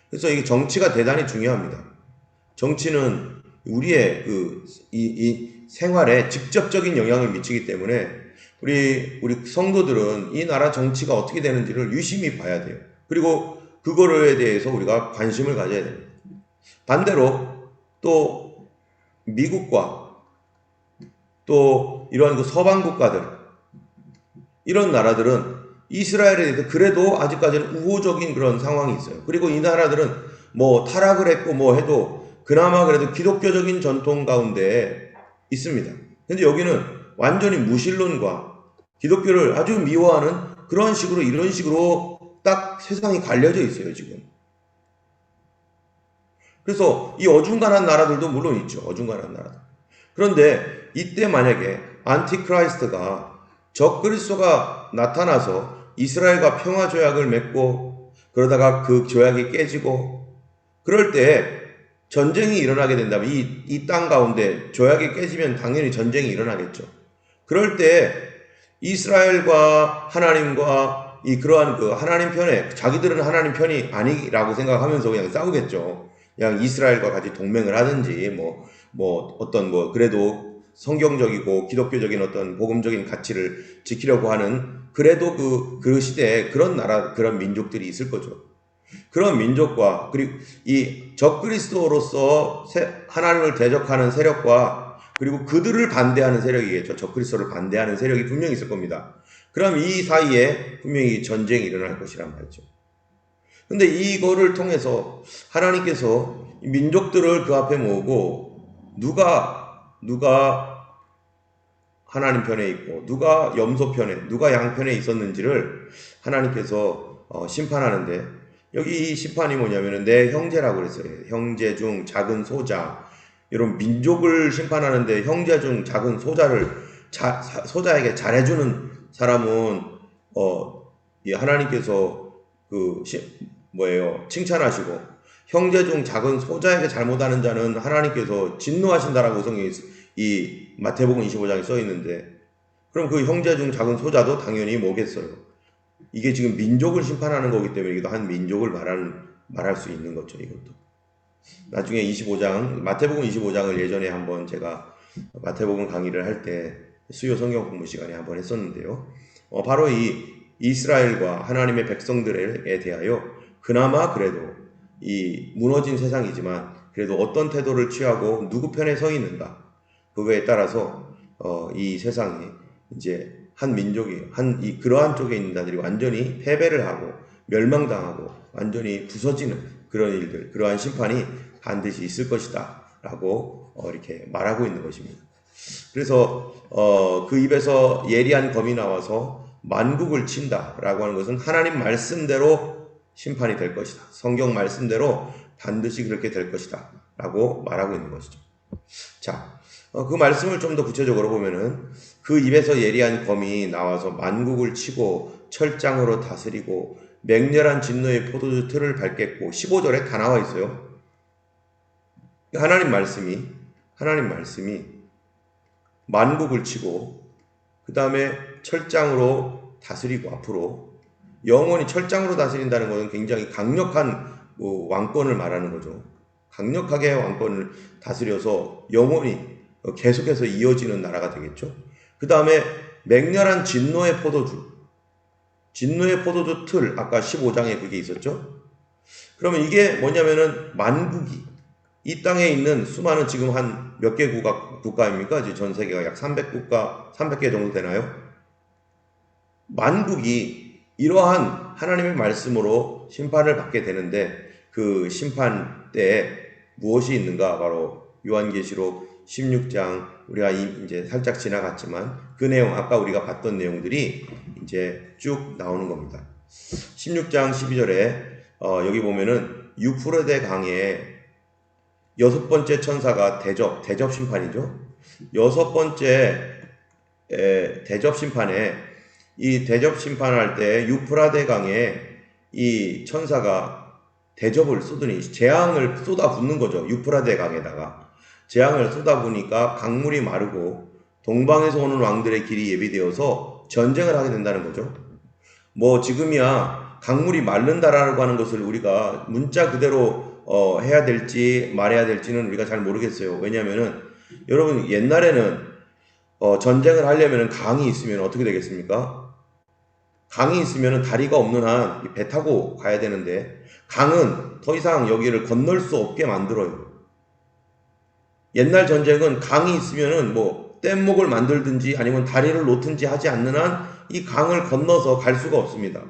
그래서 이게 정치가 대단히 중요합니다. 정치는 우리의 이 생활에 직접적인 영향을 미치기 때문에 우리 성도들은 이 나라 정치가 어떻게 되는지를 유심히 봐야 돼요. 그리고 그거에 대해서 우리가 관심을 가져야 됩니다. 반대로 또 미국과 또 이러한 그 서방 국가들 이런 나라들은 이스라엘에 대해서 그래도 아직까지는 우호적인 그런 상황이 있어요. 그리고 이 나라들은 뭐 타락을 했고 뭐 해도 그나마 그래도 기독교적인 전통 가운데 있습니다. 근데 여기는 완전히 무신론과 기독교를 아주 미워하는 그런 식으로 이런 식으로 딱 세상이 갈려져 있어요, 지금. 그래서 이 어중간한 나라들도 물론 있죠. 어중간한 나라들. 그런데 이때 만약에 안티크라이스트가 적그리스도가 나타나서 이스라엘과 평화 조약을 맺고 그러다가 그 조약이 깨지고 그럴 때 전쟁이 일어나게 된다면 이 땅 가운데 조약이 깨지면 당연히 전쟁이 일어나겠죠. 그럴 때 이스라엘과 하나님과 그러한 그 하나님 편에 자기들은 하나님 편이 아니라고 생각하면서 그냥 싸우겠죠. 그냥 이스라엘과 같이 동맹을 하든지 어떤 그래도 성경적이고 기독교적인 어떤 복음적인 가치를 지키려고 하는 그래도 그 시대에 그런 나라 그런 민족들이 있을 거죠. 그런 민족과 그리고 이 적그리스도로서 하나님을 대적하는 세력과 그리고 그들을 반대하는 세력이겠죠. 적그리스도를 반대하는 세력이 분명히 있을 겁니다. 그럼 이 사이에 분명히 전쟁이 일어날 것이란 말이죠. 근데 이거를 통해서 하나님께서 민족들을 그 앞에 모으고 누가 하나님 편에 있고 누가 염소 편에 누가 양 편에 있었는지를 하나님께서 심판하는데 여기 이 심판이 뭐냐면은 내 형제라고 그랬어요. 형제 중 작은 소자 이런 민족을 심판하는데 형제 중 작은 소자에게 잘해주는 사람은 하나님께서 칭찬하시고 형제 중 작은 소자에게 잘못하는 자는 하나님께서 진노하신다라고 이 마태복음 25장에 써 있는데 그럼 그 형제 중 작은 소자도 당연히 뭐겠어요? 이게 지금 민족을 심판하는 거기 때문에 이것도 한 민족을 말할 수 있는 거죠. 이것도 나중에 25장 마태복음 25장을 예전에 한번 제가 마태복음 강의를 할 때 수요 성경 공부 시간에 한번 했었는데요. 바로 이 이스라엘과 하나님의 백성들에 대하여 그나마 그래도 이 무너진 세상이지만 그래도 어떤 태도를 취하고 누구 편에 서 있는가 그거에 따라서 이 세상이 이제 한 민족이 그러한 쪽에 있는 자들이 완전히 패배를 하고 멸망당하고 완전히 부서지는 그런 일들 그러한 심판이 반드시 있을 것이다 라고 이렇게 말하고 있는 것입니다. 그래서 그 입에서 예리한 검이 나와서 만국을 친다 라고 하는 것은 하나님 말씀대로 심판이 될 것이다. 성경 말씀대로 반드시 그렇게 될 것이다 라고 말하고 있는 것이죠. 자, 그 말씀을 좀 더 구체적으로 보면은 그 입에서 예리한 검이 나와서 만국을 치고 철장으로 다스리고 맹렬한 진노의 포도주 틀을 밟겠고 15절에 다 나와 있어요. 하나님 말씀이 만국을 치고 그 다음에 철장으로 다스리고 앞으로 영원히 철장으로 다스린다는 것은 굉장히 강력한 왕권을 말하는 거죠. 강력하게 왕권을 다스려서 영원히 계속해서 이어지는 나라가 되겠죠. 그 다음에 맹렬한 진노의 포도주 틀 아까 15장에 그게 있었죠. 그러면 이게 뭐냐면은 만국이 이 땅에 있는 수많은 지금 한 몇 개 국가입니까? 이제 전 세계가 약 300개 정도 되나요? 만국이 이러한 하나님의 말씀으로 심판을 받게 되는데 그 심판 때에 무엇이 있는가? 바로 요한계시록 16장 우리가 이제 살짝 지나갔지만 그 내용 아까 우리가 봤던 내용들이 이제 쭉 나오는 겁니다. 16장 12절에 여기 보면은 유프라데 강에 6번째 천사가 대접 심판이죠. 6번째 대접 심판에, 이 대접 심판할 때 유프라데 강에 이 천사가 대접을 쏟으니 재앙을 쏟아붓는 거죠. 유프라데 강에다가 재앙을 쏟아부으니까 강물이 마르고 동방에서 오는 왕들의 길이 예비되어서 전쟁을 하게 된다는 거죠. 뭐 지금이야 강물이 마른다라고 하는 것을 우리가 문자 그대로 해야 될지 말해야 될지는 우리가 잘 모르겠어요. 왜냐하면은 여러분 옛날에는 전쟁을 하려면 강이 있으면 어떻게 되겠습니까? 강이 있으면 다리가 없는 한 배 타고 가야 되는데 강은 더 이상 여기를 건널 수 없게 만들어요. 옛날 전쟁은 강이 있으면은 뭐 뗏목을 만들든지 아니면 다리를 놓든지 하지 않는 한 이 강을 건너서 갈 수가 없습니다.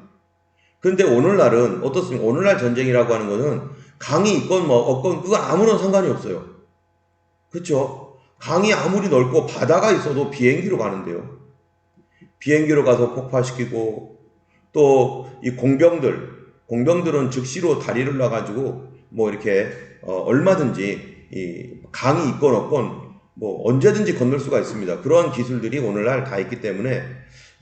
그런데 오늘날은 어떻습니까? 오늘날 전쟁이라고 하는 것은 강이 있건 뭐 없건 그건 아무런 상관이 없어요. 그렇죠? 강이 아무리 넓고 바다가 있어도 비행기로 가는데요. 비행기로 가서 폭파시키고 또 이 공병들은 즉시로 다리를 놔가지고 뭐 이렇게 얼마든지 이 강이 있건 없건 뭐 언제든지 건널 수가 있습니다. 그러한 기술들이 오늘날 다 있기 때문에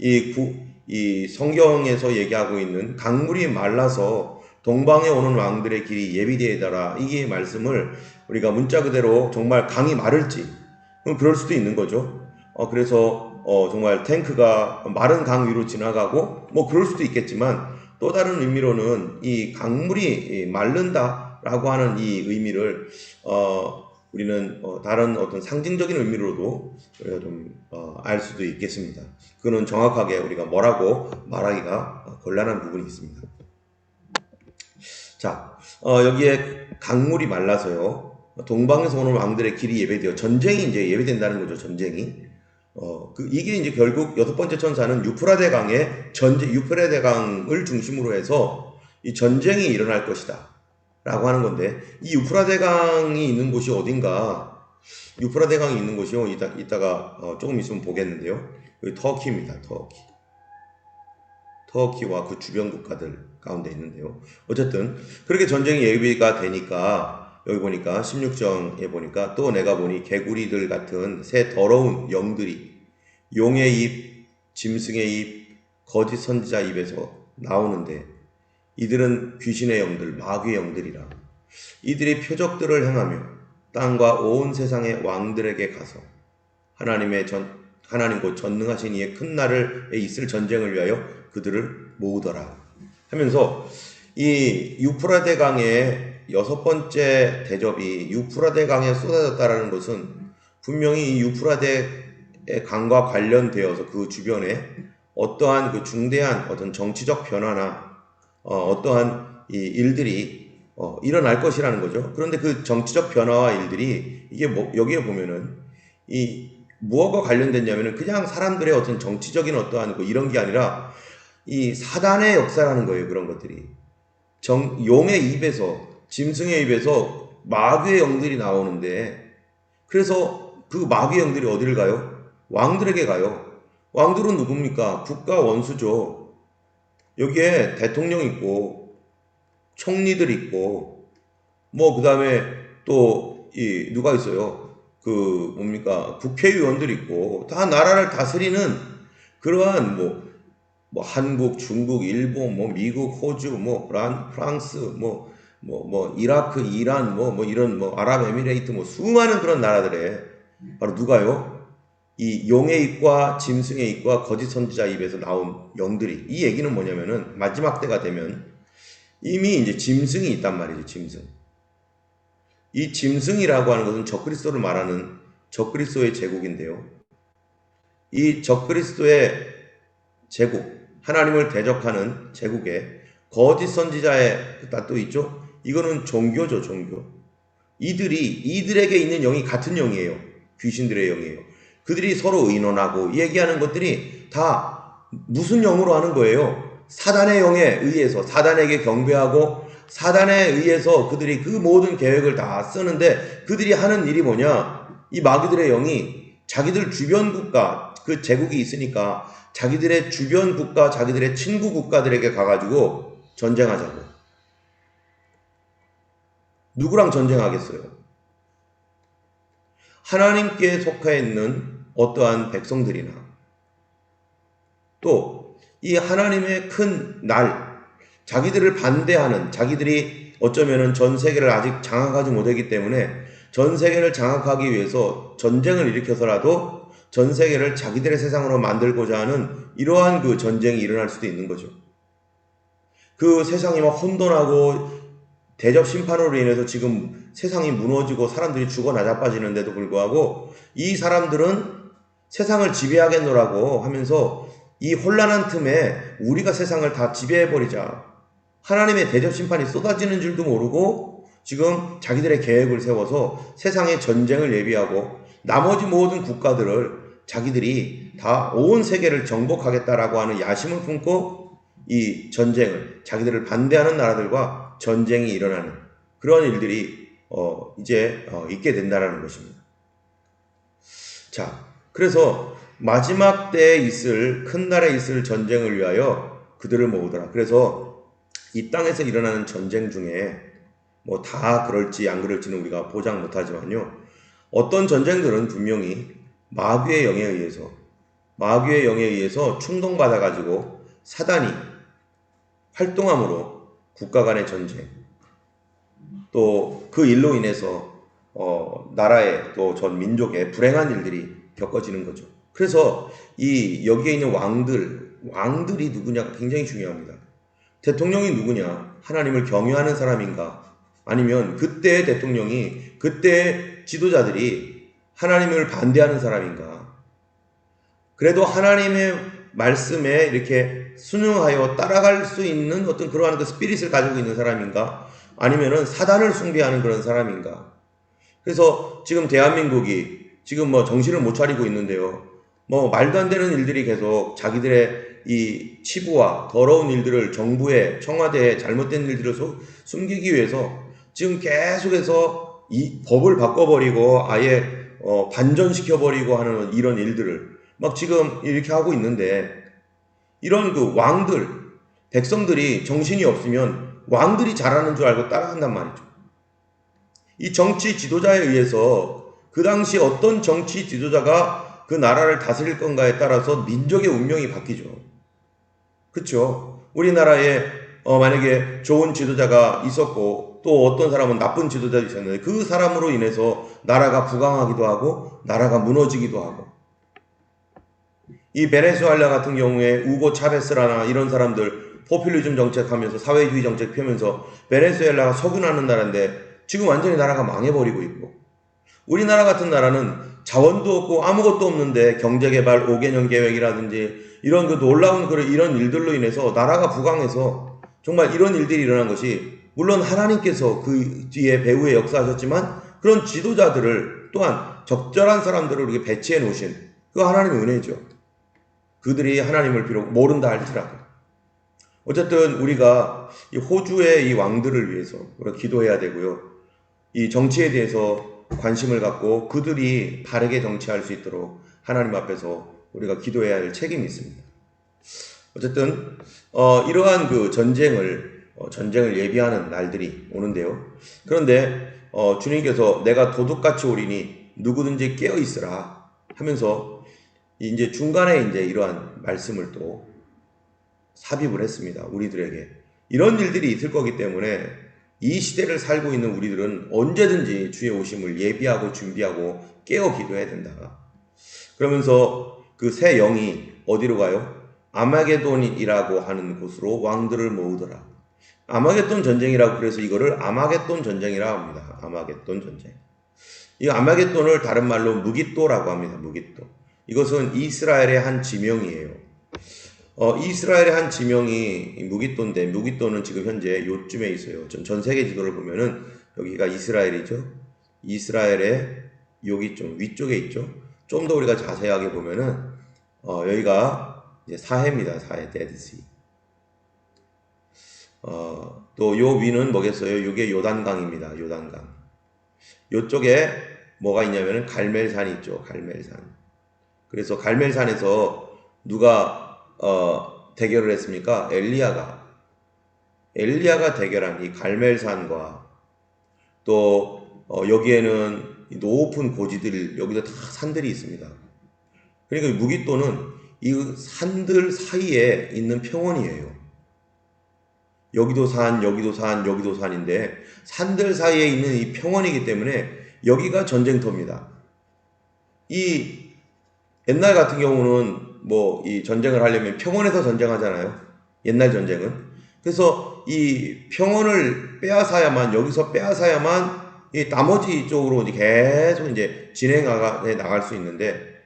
이 성경에서 얘기하고 있는 강물이 말라서 동방에 오는 왕들의 길이 예비되어라, 이게 말씀을 우리가 문자 그대로 정말 강이 마를지 그럴 수도 있는 거죠. 그래서 정말 탱크가 마른 강 위로 지나가고 뭐 그럴 수도 있겠지만 또 다른 의미로는 이 강물이 마른다라고 하는 이 의미를 우리는 다른 어떤 상징적인 의미로도 우리가 좀 알 수도 있겠습니다. 그거는 정확하게 우리가 뭐라고 말하기가 곤란한 부분이 있습니다. 자, 여기에 강물이 말라서요. 동방에서 오는 왕들의 길이 예배되어 전쟁이 이제 예배된다는 거죠. 전쟁이. 이게 이제 결국 6번째 천사는 유프라데 강을 중심으로 해서 이 전쟁이 일어날 것이다 라고 하는 건데, 이 유프라데 강이 있는 곳이 어딘가, 유프라데 강이 있는 곳이요. 이따가 조금 있으면 보겠는데요. 여기 터키입니다. 터키와 그 주변 국가들 가운데 있는데요. 어쨌든 그렇게 전쟁이 예비가 되니까 여기 보니까 16장에 보니까 또 내가 보니 개구리들 같은 새 더러운 영들이 용의 입, 짐승의 입, 거짓 선지자 입에서 나오는데 이들은 귀신의 영들, 마귀의 영들이라. 이들이 표적들을 행하며 땅과 온 세상의 왕들에게 가서 하나님 곧 전능하신 이의 큰 날에 있을 전쟁을 위하여 그들을 모으더라 하면서, 이 유프라데 강의 6번째 대접이 유프라데 강에 쏟아졌다라는 것은 분명히 이 유프라데 강과 관련되어서 그 주변에 어떠한 그 중대한 어떤 정치적 변화나 어떠한 이 일들이 일어날 것이라는 거죠. 그런데 그 정치적 변화와 일들이 이게 여기에 보면은 이 무엇과 관련됐냐면은 그냥 사람들의 어떤 정치적인 어떠한 이런 게 아니라 이 사단의 역사라는 거예요. 그런 것들이 용의 입에서, 짐승의 입에서 마귀의 영들이 나오는데, 그래서 그 마귀의 영들이 어디를 가요? 왕들에게 가요. 왕들은 누굽니까? 국가 원수죠. 여기에 대통령 있고 총리들 있고 뭐 그 다음에 또 누가 있어요? 그 뭡니까? 국회의원들 있고 다 나라를 다스리는 그러한 뭐 한국, 중국, 일본, 뭐 미국, 호주, 뭐 프랑스, 뭐 이라크, 이란, 뭐 이런 아랍에미레이트, 뭐 수많은 그런 나라들에 바로 누가요? 이 용의 입과 짐승의 입과 거짓 선지자 입에서 나온 영들이, 이 얘기는 뭐냐면은 마지막 때가 되면 이미 이제 짐승이 있단 말이죠. 짐승. 이 짐승이라고 하는 것은 적그리스도를 말하는 적그리스도의 제국인데요. 이 적그리스도의 제국, 하나님을 대적하는 제국에 거짓 선지자의 또 있죠. 이거는 종교죠. 종교. 이들에게 있는 영이 같은 영이에요. 귀신들의 영이에요. 그들이 서로 의논하고 얘기하는 것들이 다 무슨 영으로 하는 거예요? 사단의 영에 의해서, 사단에게 경배하고 사단에 의해서 그들이 그 모든 계획을 다 쓰는데, 그들이 하는 일이 뭐냐? 이 마귀들의 영이 자기들 주변 국가, 그 제국이 있으니까 자기들의 주변 국가, 자기들의 친구 국가들에게 가가지고 전쟁하자고. 누구랑 전쟁하겠어요? 하나님께 속해 있는 어떠한 백성들이나 또 이 하나님의 큰 날, 자기들을 반대하는, 자기들이 어쩌면은 전 세계를 아직 장악하지 못했기 때문에 전 세계를 장악하기 위해서 전쟁을 일으켜서라도 전 세계를 자기들의 세상으로 만들고자 하는 이러한 그 전쟁이 일어날 수도 있는 거죠. 그 세상이 막 혼돈하고 대접 심판으로 인해서 지금 세상이 무너지고 사람들이 죽어 나자빠지는데도 불구하고 이 사람들은 세상을 지배하겠노라고 하면서 이 혼란한 틈에 우리가 세상을 다 지배해버리자. 하나님의 대접 심판이 쏟아지는 줄도 모르고 지금 자기들의 계획을 세워서 세상의 전쟁을 예비하고 나머지 모든 국가들을 자기들이 다 온 세계를 정복하겠다라고 하는 야심을 품고 이 전쟁을, 자기들을 반대하는 나라들과 전쟁이 일어나는 그런 일들이 이제 있게 된다라는 것입니다. 자, 그래서 마지막 때에 있을, 큰 날에 있을 전쟁을 위하여 그들을 모으더라. 그래서 이 땅에서 일어나는 전쟁 중에 뭐 다 그럴지 안 그럴지는 우리가 보장 못하지만요. 어떤 전쟁들은 분명히 마귀의 영에 의해서 충동받아가지고 사단이 활동함으로 국가 간의 전쟁, 또 그 일로 인해서 나라의 또 전 민족의 불행한 일들이 겪어지는 거죠. 그래서 이 여기에 있는 왕들이 누구냐가 굉장히 중요합니다. 대통령이 누구냐? 하나님을 경외하는 사람인가? 아니면 그때의 대통령이, 그때의 지도자들이 하나님을 반대하는 사람인가? 그래도 하나님의 말씀에 이렇게 순응하여 따라갈 수 있는 어떤 그러한 그 스피릿을 가지고 있는 사람인가? 아니면은 사단을 숭배하는 그런 사람인가? 그래서 지금 대한민국이 지금 뭐 정신을 못 차리고 있는데요. 뭐 말도 안 되는 일들이 계속 자기들의 이 치부와 더러운 일들을 정부에, 청와대에 잘못된 일들을 숨기기 위해서 지금 계속해서 이 법을 바꿔버리고 아예 반전시켜버리고 하는 이런 일들을 막 지금 이렇게 하고 있는데, 이런 그 왕들, 백성들이 정신이 없으면 왕들이 잘하는 줄 알고 따라간단 말이죠. 이 정치 지도자에 의해서 그 당시 어떤 정치 지도자가 그 나라를 다스릴 건가에 따라서 민족의 운명이 바뀌죠. 그렇죠? 우리나라에 만약에 좋은 지도자가 있었고 또 어떤 사람은 나쁜 지도자도 있었는데 그 사람으로 인해서 나라가 부강하기도 하고 나라가 무너지기도 하고, 이 베네수엘라 같은 경우에 우고 차베스라나 이런 사람들 포퓰리즘 정책하면서 사회주의 정책 펴면서 베네수엘라가 석유나는 나라인데 지금 완전히 나라가 망해버리고 있고, 우리나라 같은 나라는 자원도 없고 아무것도 없는데 경제개발 5개년 계획이라든지 이런 그 놀라운 이런 일들로 인해서 나라가 부강해서 정말 이런 일들이 일어난 것이, 물론 하나님께서 그 뒤에 배후에 역사하셨지만 그런 지도자들을 또한 적절한 사람들을 우리에게 배치해 놓으신 그 하나님의 은혜죠. 그들이 하나님을 비록 모른다 할지라도. 어쨌든 우리가 이 호주의 이 왕들을 위해서 우리가 기도해야 되고요. 이 정치에 대해서 관심을 갖고 그들이 바르게 정치할 수 있도록 하나님 앞에서 우리가 기도해야 할 책임이 있습니다. 어쨌든 이러한 그 전쟁을 예비하는 날들이 오는데요. 그런데 주님께서 내가 도둑같이 오리니 누구든지 깨어 있으라 하면서 이제 중간에 이제 이러한 말씀을 또 삽입을 했습니다. 우리들에게 이런 일들이 있을 거기 때문에 이 시대를 살고 있는 우리들은 언제든지 주의 오심을 예비하고 준비하고 깨어 기도해야 된다. 그러면서 그 새 영이 어디로 가요? 아마게돈이라고 하는 곳으로 왕들을 모으더라. 아마게돈 전쟁이라고, 그래서 이거를 아마게돈 전쟁이라고 합니다. 아마게돈 전쟁. 이 아마게돈을 다른 말로 무깃도라고 합니다. 무깃도. 이것은 이스라엘의 한 지명이에요. 이스라엘의 한 지명이 무깃도인데, 무깃도는 지금 현재 요쯤에 있어요. 전 세계 지도를 보면은 여기가 이스라엘이죠. 이스라엘의 여기 좀 위쪽에 있죠. 좀 더 우리가 자세하게 보면은 여기가 이제 사해입니다. 사해, 데드시. 또 요 위는 뭐겠어요? 요게 요단강입니다. 요단강. 요쪽에 뭐가 있냐면은 갈멜산이 있죠. 갈멜산. 그래서 갈멜산에서 누가 대결을 했습니까? 엘리야가 대결한 이 갈멜산과 또 여기에는 높은 고지들, 여기도 다 산들이 있습니다. 그러니까 무깃도는 이 산들 사이에 있는 평원이에요. 여기도 산, 여기도 산, 여기도 산인데 산들 사이에 있는 이 평원이기 때문에 여기가 전쟁터입니다. 이 옛날 같은 경우는 뭐 이 전쟁을 하려면 평원에서 전쟁하잖아요. 옛날 전쟁은. 그래서 이 평원을 빼앗아야만, 여기서 빼앗아야만 이 나머지 쪽으로 이제 계속 이제 진행해 나갈 수 있는데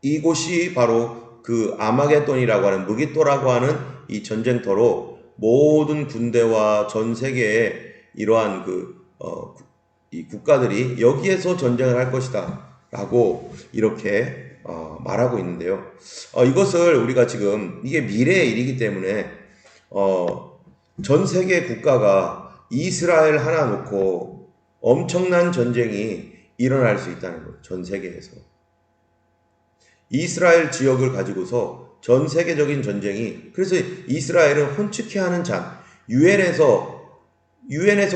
이곳이 바로 그 아마겟돈이라고 하는 무깃도라고 하는 이 전쟁터로 모든 군대와 전 세계의 이러한 이 국가들이 여기에서 전쟁을 할 것이다 라고 이렇게 말하고 있는데요. 이것을 우리가 지금 이게 미래의 일이기 때문에 전 세계 국가가 이스라엘 하나 놓고 엄청난 전쟁이 일어날 수 있다는 거예요. 전 세계에서. 이스라엘 지역을 가지고서 전 세계적인 전쟁이, 그래서 이스라엘은 혼축해하는 잔, 유엔에서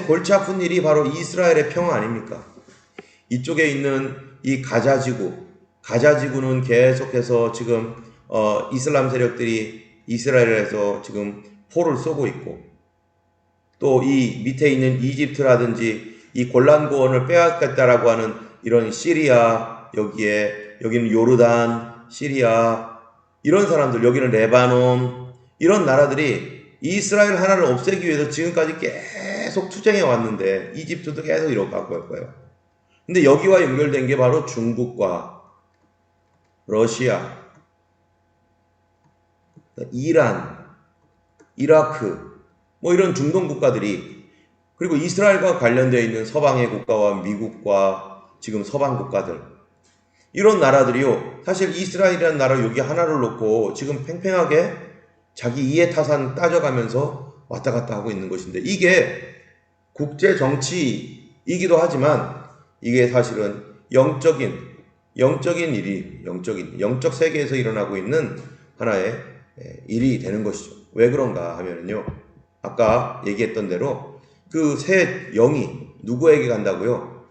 골치 아픈 일이 바로 이스라엘의 평화 아닙니까? 이쪽에 있는 이 가자지구는 계속해서 지금 이슬람 세력들이 이스라엘에서 지금 포를 쏘고 있고, 또 이 밑에 있는 이집트라든지 이 골란 고원을 빼앗겠다라고 하는 이런 시리아, 여기는 요르단, 시리아, 이런 사람들, 여기는 레바논, 이런 나라들이 이스라엘 하나를 없애기 위해서 지금까지 계속 투쟁해 왔는데, 이집트도 계속 이러고 갖고 갈 거예요. 근데 여기와 연결된 게 바로 중국과 러시아, 이란, 이라크, 뭐 이런 중동 국가들이, 그리고 이스라엘과 관련되어 있는 서방의 국가와 미국과 지금 서방 국가들, 이런 나라들이요, 사실 이스라엘이라는 나라 여기 하나를 놓고 지금 팽팽하게 자기 이해 타산 따져가면서 왔다 갔다 하고 있는 것인데, 이게 국제 정치이기도 하지만 이게 사실은 영적인 일이, 영적 세계에서 일어나고 있는 하나의 일이 되는 것이죠. 왜 그런가 하면요, 아까 얘기했던 대로 그 새 영이 누구에게 간다고요?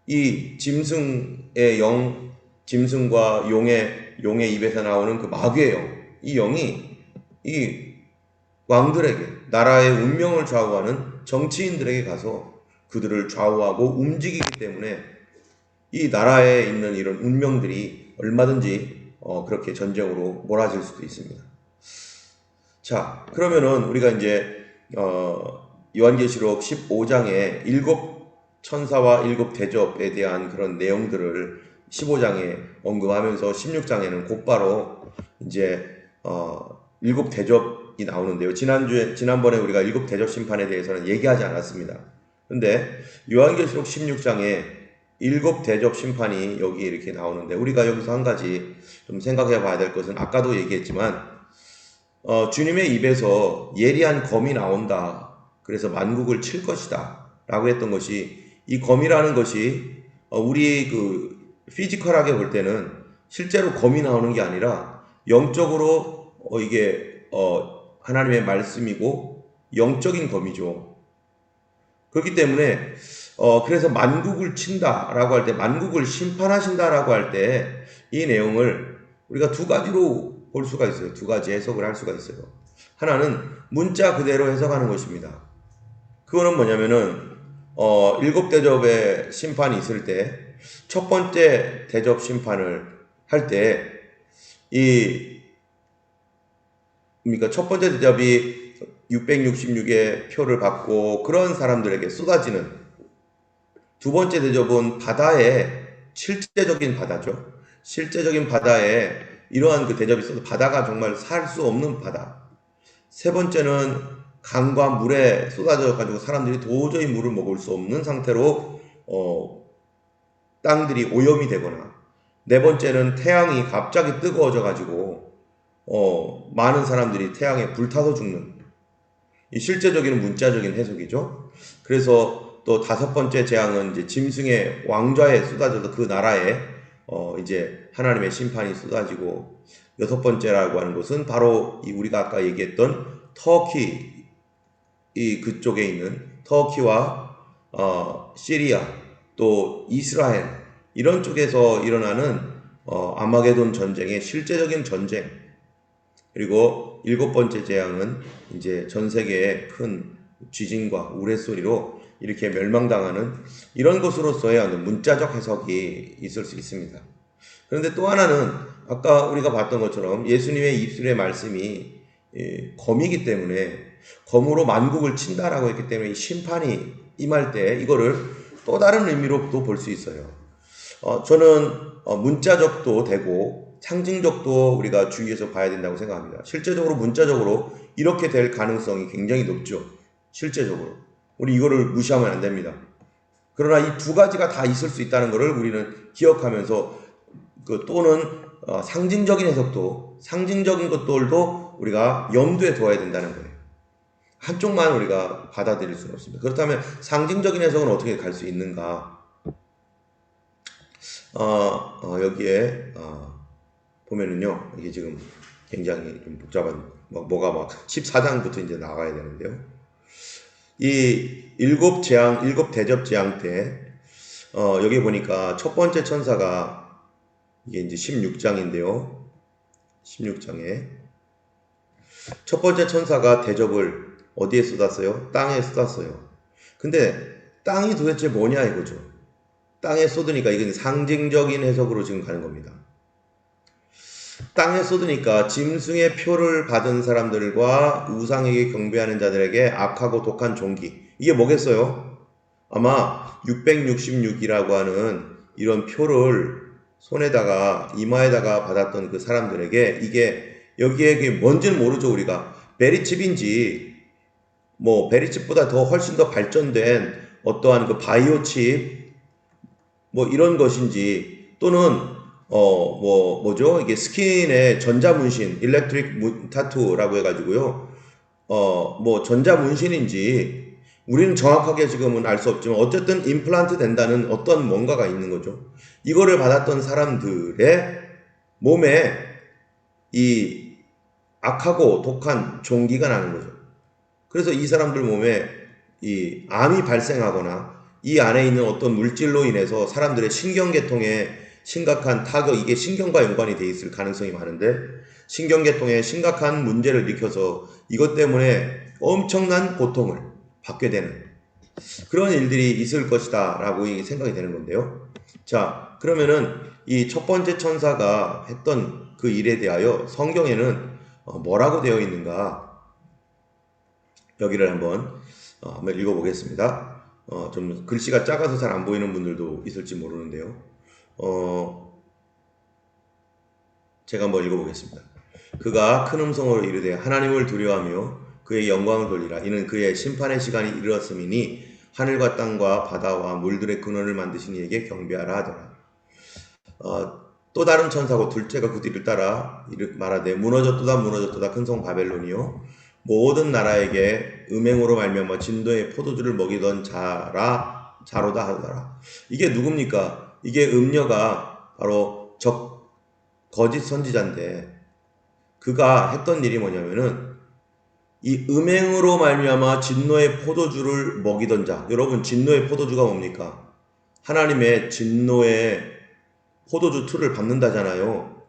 이 짐승의 영, 짐승과 용의 입에서 나오는 그 마귀의 영, 이 영이 이 왕들에게, 나라의 운명을 좌우하는 정치인들에게 가서 그들을 좌우하고 움직이기 때문에 이 나라에 있는 이런 운명들이 얼마든지 그렇게 전쟁으로 몰아질 수도 있습니다. 자, 그러면은 우리가 이제 요한계시록 15장에 7 천사와 7 대접에 대한 그런 내용들을 15장에 언급하면서 16장에는 곧바로 이제 7 대접이 나오는데요. 지난번에 우리가 7 대접 심판에 대해서는 얘기하지 않았습니다. 근데 요한계시록 16장에 7 대접 심판이 여기 이렇게 나오는데, 우리가 여기서 한 가지 좀 생각해 봐야 될 것은, 아까도 얘기했지만 주님의 입에서 예리한 검이 나온다, 그래서 만국을 칠 것이다 라고 했던 것이, 이 검이라는 것이 우리 그 피지컬하게 볼 때는 실제로 검이 나오는 게 아니라 영적으로 이게 하나님의 말씀이고 영적인 검이죠. 그렇기 때문에 그래서 만국을 친다라고 할 때, 만국을 심판하신다라고 할 때 이 내용을 우리가 두 가지로 볼 수가 있어요. 두 가지 해석을 할 수가 있어요. 하나는 문자 그대로 해석하는 것입니다. 그거는 뭐냐면은 7 대접의 심판이 있을 때, 첫 번째 대접 심판을 할 때 그러니까 첫 번째 대접이 666의 표를 받고 그런 사람들에게 쏟아지는, 두 번째 대접은 바다에, 실제적인 바다죠. 실제적인 바다에 이러한 그 대접이 있어서 바다가 정말 살 수 없는 바다. 세 번째는 강과 물에 쏟아져 가지고 사람들이 도저히 물을 먹을 수 없는 상태로 땅들이 오염이 되거나, 네 번째는 태양이 갑자기 뜨거워져 가지고 많은 사람들이 태양에 불타서 죽는, 이 실제적인 문자적인 해석이죠. 그래서 또 다섯 번째 재앙은 이제 짐승의 왕좌에 쏟아져서 그 나라에 이제 하나님의 심판이 쏟아지고, 여섯 번째라고 하는 것은 바로 이 우리가 아까 얘기했던 터키, 이 그쪽에 있는 터키와 시리아 또 이스라엘 이런 쪽에서 일어나는 아마게돈 전쟁의 실제적인 전쟁 그리고 일곱 번째 재앙은 이제 전 세계의 큰 지진과 우레소리로 이렇게 멸망당하는 이런 것으로서의 어떤 문자적 해석이 있을 수 있습니다. 그런데 또 하나는 아까 우리가 봤던 것처럼 예수님의 입술의 말씀이 검이기 때문에 검으로 만국을 친다라고 했기 때문에 심판이 임할 때 이거를 또 다른 의미로도 볼 수 있어요. 저는 문자적도 되고 상징적도 우리가 주의해서 봐야 된다고 생각합니다. 실제적으로 문자적으로 이렇게 될 가능성이 굉장히 높죠. 실제적으로. 우리 이거를 무시하면 안 됩니다. 그러나 이 두 가지가 다 있을 수 있다는 것을 우리는 기억하면서 또는 상징적인 해석도 상징적인 것들도 우리가 염두에 둬야 된다는 거예요. 한쪽만 우리가 받아들일 수는 없습니다. 그렇다면 상징적인 해석은 어떻게 갈 수 있는가? 여기에 보면은요, 이게 지금 굉장히 좀 복잡한 뭐가 막 14장부터 이제 나가야 되는데요. 이 일곱 재앙, 일곱 대접 재앙 때 여기 보니까 첫 번째 천사가 이게 이제 16장인데요. 16장에 첫 번째 천사가 대접을 어디에 쏟았어요? 땅에 쏟았어요. 근데 땅이 도대체 뭐냐 이거죠. 땅에 쏟으니까 이건 상징적인 해석으로 지금 가는 겁니다. 땅에 쏟으니까 짐승의 표를 받은 사람들과 우상에게 경배하는 자들에게 악하고 독한 종기. 이게 뭐겠어요? 아마 666이라고 하는 이런 표를 손에다가 이마에다가 받았던 그 사람들에게 이게 여기에 뭔지는 모르죠. 우리가 베리칩인지 뭐 베리칩보다 더 훨씬 더 발전된 어떠한 그 바이오칩 뭐 이런 것인지 또는 뭐죠? 이게 스킨의 전자문신, 일렉트릭 타투라고 해가지고요. 뭐 전자문신인지 우리는 정확하게 지금은 알 수 없지만 어쨌든 임플란트 된다는 어떤 뭔가가 있는 거죠. 이거를 받았던 사람들의 몸에 이 악하고 독한 종기가 나는 거죠. 그래서 이 사람들 몸에 이 암이 발생하거나 이 안에 있는 어떤 물질로 인해서 사람들의 신경계통에 심각한 타격, 이게 신경과 연관이 돼 있을 가능성이 많은데 신경계통에 심각한 문제를 일으켜서 이것 때문에 엄청난 고통을 받게 되는 그런 일들이 있을 것이다 라고 생각이 되는 건데요. 자, 그러면은 이 첫 번째 천사가 했던 그 일에 대하여 성경에는 뭐라고 되어 있는가? 여기를 한번 읽어보겠습니다. 좀 글씨가 작아서 잘 안 보이는 분들도 있을지 모르는데요. 제가 한번 읽어보겠습니다. 그가 큰 음성으로 이르되 하나님을 두려워하며 그의 영광을 돌리라. 이는 그의 심판의 시간이 이르렀음이니 하늘과 땅과 바다와 물들의 근원을 만드신 이에게 경배하라 하더라. 또 다른 천사고 둘째가 그 뒤를 따라 말하되 무너졌도다 큰 성 바벨론이요 모든 나라에게 음행으로 말미암아 진도의 포도주를 먹이던 자로다 하더라. 이게 누굽니까? 이게 음녀가 바로 거짓 선지자인데 그가 했던 일이 뭐냐면은 이 음행으로 말미암아 진노의 포도주를 먹이던 자. 여러분 진노의 포도주가 뭡니까? 하나님의 진노의 포도주 틀을 밟는다잖아요.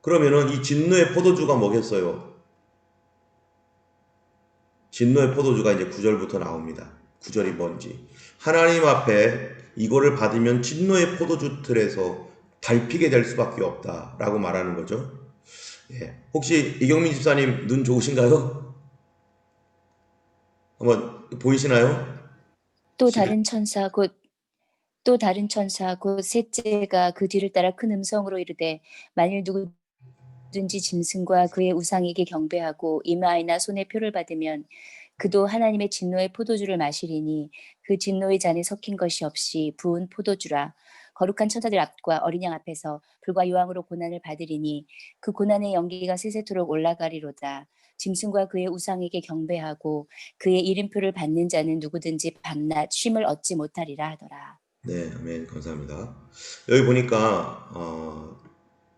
그러면은 이 진노의 포도주가 뭐겠어요? 진노의 포도주가 이제 9절부터 나옵니다. 9절이 뭔지. 하나님 앞에 이거를 받으면 진노의 포도주 틀에서 밟히게 될 수밖에 없다라고 말하는 거죠. 예. 혹시 이경민 집사님 눈 좋으신가요? 한번 보이시나요? 또 다른 천사 곧 셋째가 그 뒤를 따라 큰 음성으로 이르되 만일 누구든지 짐승과 그의 우상에게 경배하고 이마에나 손에 표를 받으면 그도 하나님의 진노의 포도주를 마시리니 그 진노의 잔에 섞인 것이 없이 부은 포도주라. 거룩한 천사들 앞과 어린 양 앞에서 불과 유황으로 고난을 받으리니 그 고난의 연기가 세세토록 올라가리로다. 짐승과 그의 우상에게 경배하고 그의 이름표를 받는 자는 누구든지 밤낮 쉼을 얻지 못하리라 하더라. 네, 아멘. 감사합니다. 여기 보니까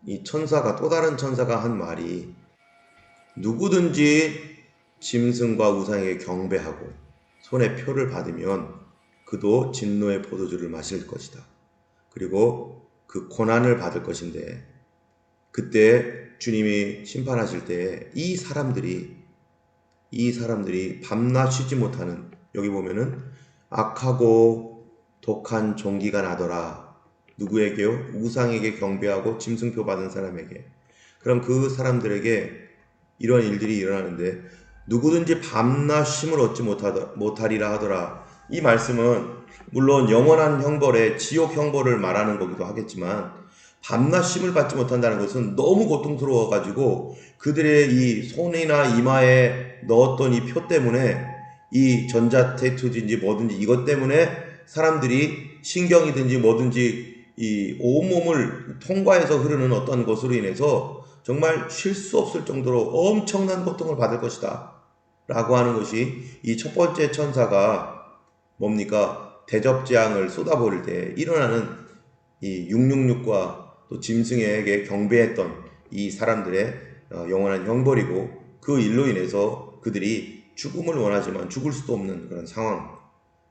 이 천사가 또 다른 천사가 한 말이 누구든지 짐승과 우상에게 경배하고 손에 표를 받으면 그도 진노의 포도주를 마실 것이다. 그리고 그 고난을 받을 것인데 그때 주님이 심판하실 때 이 사람들이 밤낮 쉬지 못하는, 여기 보면은 악하고 독한 종기가 나더라. 누구에게요? 우상에게 경배하고 짐승표 받은 사람에게. 그럼 그 사람들에게 이런 일들이 일어나는데 누구든지 밤낮 쉼을 얻지 못하리라 하더라. 이 말씀은 물론 영원한 형벌의 지옥 형벌을 말하는 거기도 하겠지만 밤낮 쉼을 받지 못한다는 것은 너무 고통스러워 가지고 그들의 이 손이나 이마에 넣었던 이 표 때문에, 이 전자 테이투든지 뭐든지 이것 때문에 사람들이 신경이든지 뭐든지 이 온몸을 통과해서 흐르는 어떤 것으로 인해서 정말 쉴 수 없을 정도로 엄청난 고통을 받을 것이다 라고 하는 것이 이 첫 번째 천사가 뭡니까? 대접재앙을 쏟아버릴 때 일어나는 이 666과 또 짐승에게 경배했던 이 사람들의 영원한 형벌이고, 그 일로 인해서 그들이 죽음을 원하지만 죽을 수도 없는 그런 상황,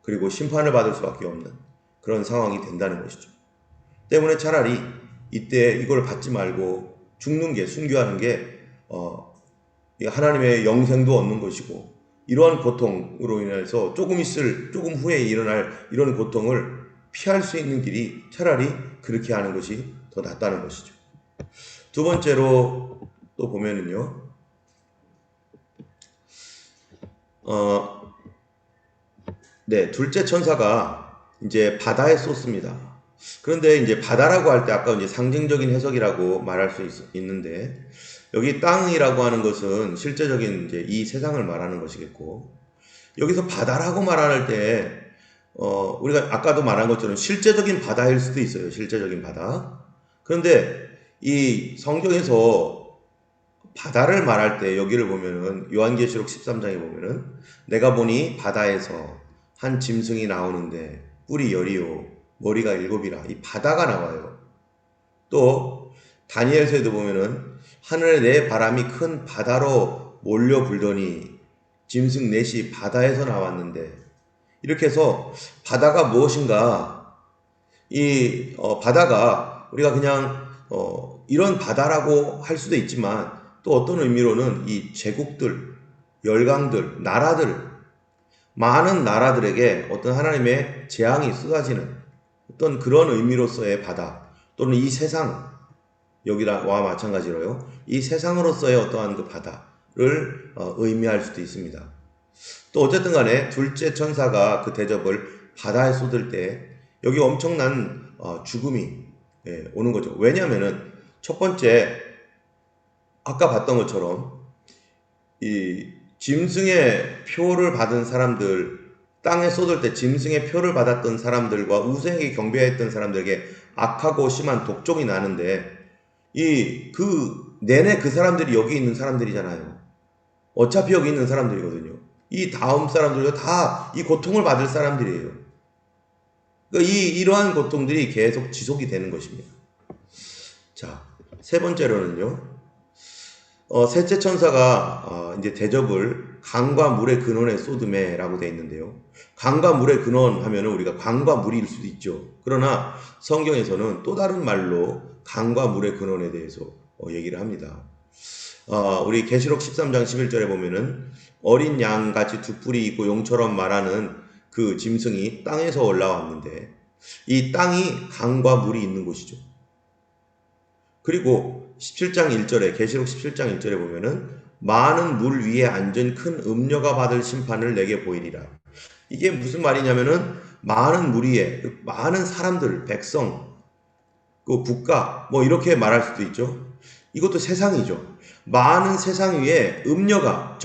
그리고 심판을 받을 수밖에 없는 그런 상황이 된다는 것이죠. 때문에 차라리 이때 이걸 받지 말고 죽는 게, 순교하는 게 하나님의 영생도 얻는 것이고, 이러한 고통으로 인해서 조금 후에 일어날 이런 고통을 피할 수 있는 길이 차라리 그렇게 하는 것이 더 낫다는 것이죠. 두 번째로 또 보면은요, 둘째 천사가 이제 바다에 쏟습니다. 그런데 이제 바다라고 할 때 아까 이제 상징적인 해석이라고 말할 수 있는데, 여기 땅이라고 하는 것은 실제적인 이제 이 세상을 말하는 것이겠고, 여기서 바다라고 말할 때 우리가 아까도 말한 것처럼 실제적인 바다일 수도 있어요. 실제적인 바다. 그런데 이 성경에서 바다를 말할 때 여기를 보면은 요한계시록 13장에 보면은 내가 보니 바다에서 한 짐승이 나오는데 뿔이 10이요 머리가 7이라, 이 바다가 나와요. 또 다니엘서에도 보면은 하늘에 내 바람이 큰 바다로 몰려 불더니 짐승 넷이 바다에서 나왔는데, 이렇게 해서 바다가 무엇인가, 바다가 우리가 그냥 이런 바다라고 할 수도 있지만 또 어떤 의미로는 이 제국들, 열강들, 나라들, 많은 나라들에게 어떤 하나님의 재앙이 쏟아지는 어떤 그런 의미로서의 바다, 또는 이 세상, 여기와 마찬가지로요, 이 세상으로서의 어떠한 그 바다를 의미할 수도 있습니다. 또 어쨌든 간에 둘째 천사가 그 대접을 바다에 쏟을 때 여기 엄청난 죽음이 오는 거죠. 왜냐하면은 첫 번째 아까 봤던 것처럼 이 짐승의 표를 받은 사람들, 땅에 쏟을 때 짐승의 표를 받았던 사람들과 우상에게 경배했던 사람들에게 악하고 심한 독종이 나는데, 내내 그 사람들이 여기 있는 사람들이잖아요. 어차피 여기 있는 사람들이거든요. 이 다음 사람들도 다 이 고통을 받을 사람들이에요. 그러니까 이러한 고통들이 계속 지속이 되는 것입니다. 자, 세 번째로는요, 셋째 천사가 이제 대접을 강과 물의 근원에 쏟음에라고 되어 있는데요. 강과 물의 근원 하면은 우리가 강과 물일 수도 있죠. 그러나 성경에서는 또 다른 말로 강과 물의 근원에 대해서 얘기를 합니다. 우리 계시록 13장 11절에 보면은 어린 양같이 두 뿔이 있고 용처럼 말하는 그 짐승이 땅에서 올라왔는데, 이 땅이 강과 물이 있는 곳이죠. 그리고 17장 1절에, 계시록 17장 1절에 보면은 많은 물 위에 앉은 큰 음녀가 받을 심판을 내게 보이리라. 이게 무슨 말이냐면은 많은 물 위에 많은 사람들, 백성, 그 국가, 뭐 이렇게 말할 수도 있죠. 이것도 세상이죠. 많은 세상 위에 음녀가,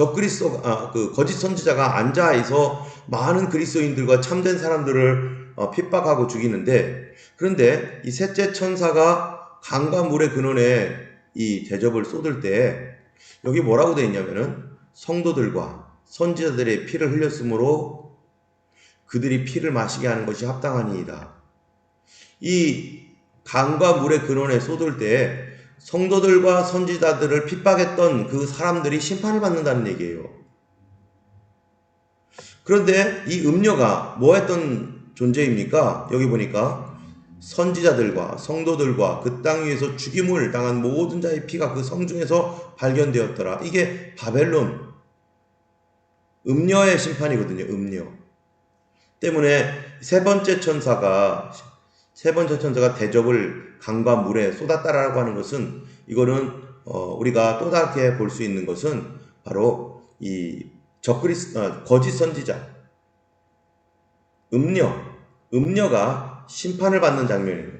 그 거짓 선지자가 앉아 있어 많은 그리스도인들과 참된 사람들을 핍박하고 죽이는데, 그런데 이 셋째 천사가 강과 물의 근원에 이 대접을 쏟을 때 여기 뭐라고 되어 있냐면은 성도들과 선지자들의 피를 흘렸으므로 그들이 피를 마시게 하는 것이 합당하니이다. 이 강과 물의 근원에 쏟을 때 성도들과 선지자들을 핍박했던 그 사람들이 심판을 받는다는 얘기예요. 그런데 이 음녀가 뭐 했던 존재입니까? 여기 보니까 선지자들과 성도들과 그 땅 위에서 죽임을 당한 모든 자의 피가 그 성중에서 발견되었더라. 이게 바벨론 음녀의 심판이거든요. 음녀 때문에 세 번째 천사가 대접을 강과 물에 쏟았다라고 하는 것은 음료는 우리가 또 다르게 볼 수 있는 것은 바로 이 거짓 선지자 음녀가 심판을 받는 장면입니다.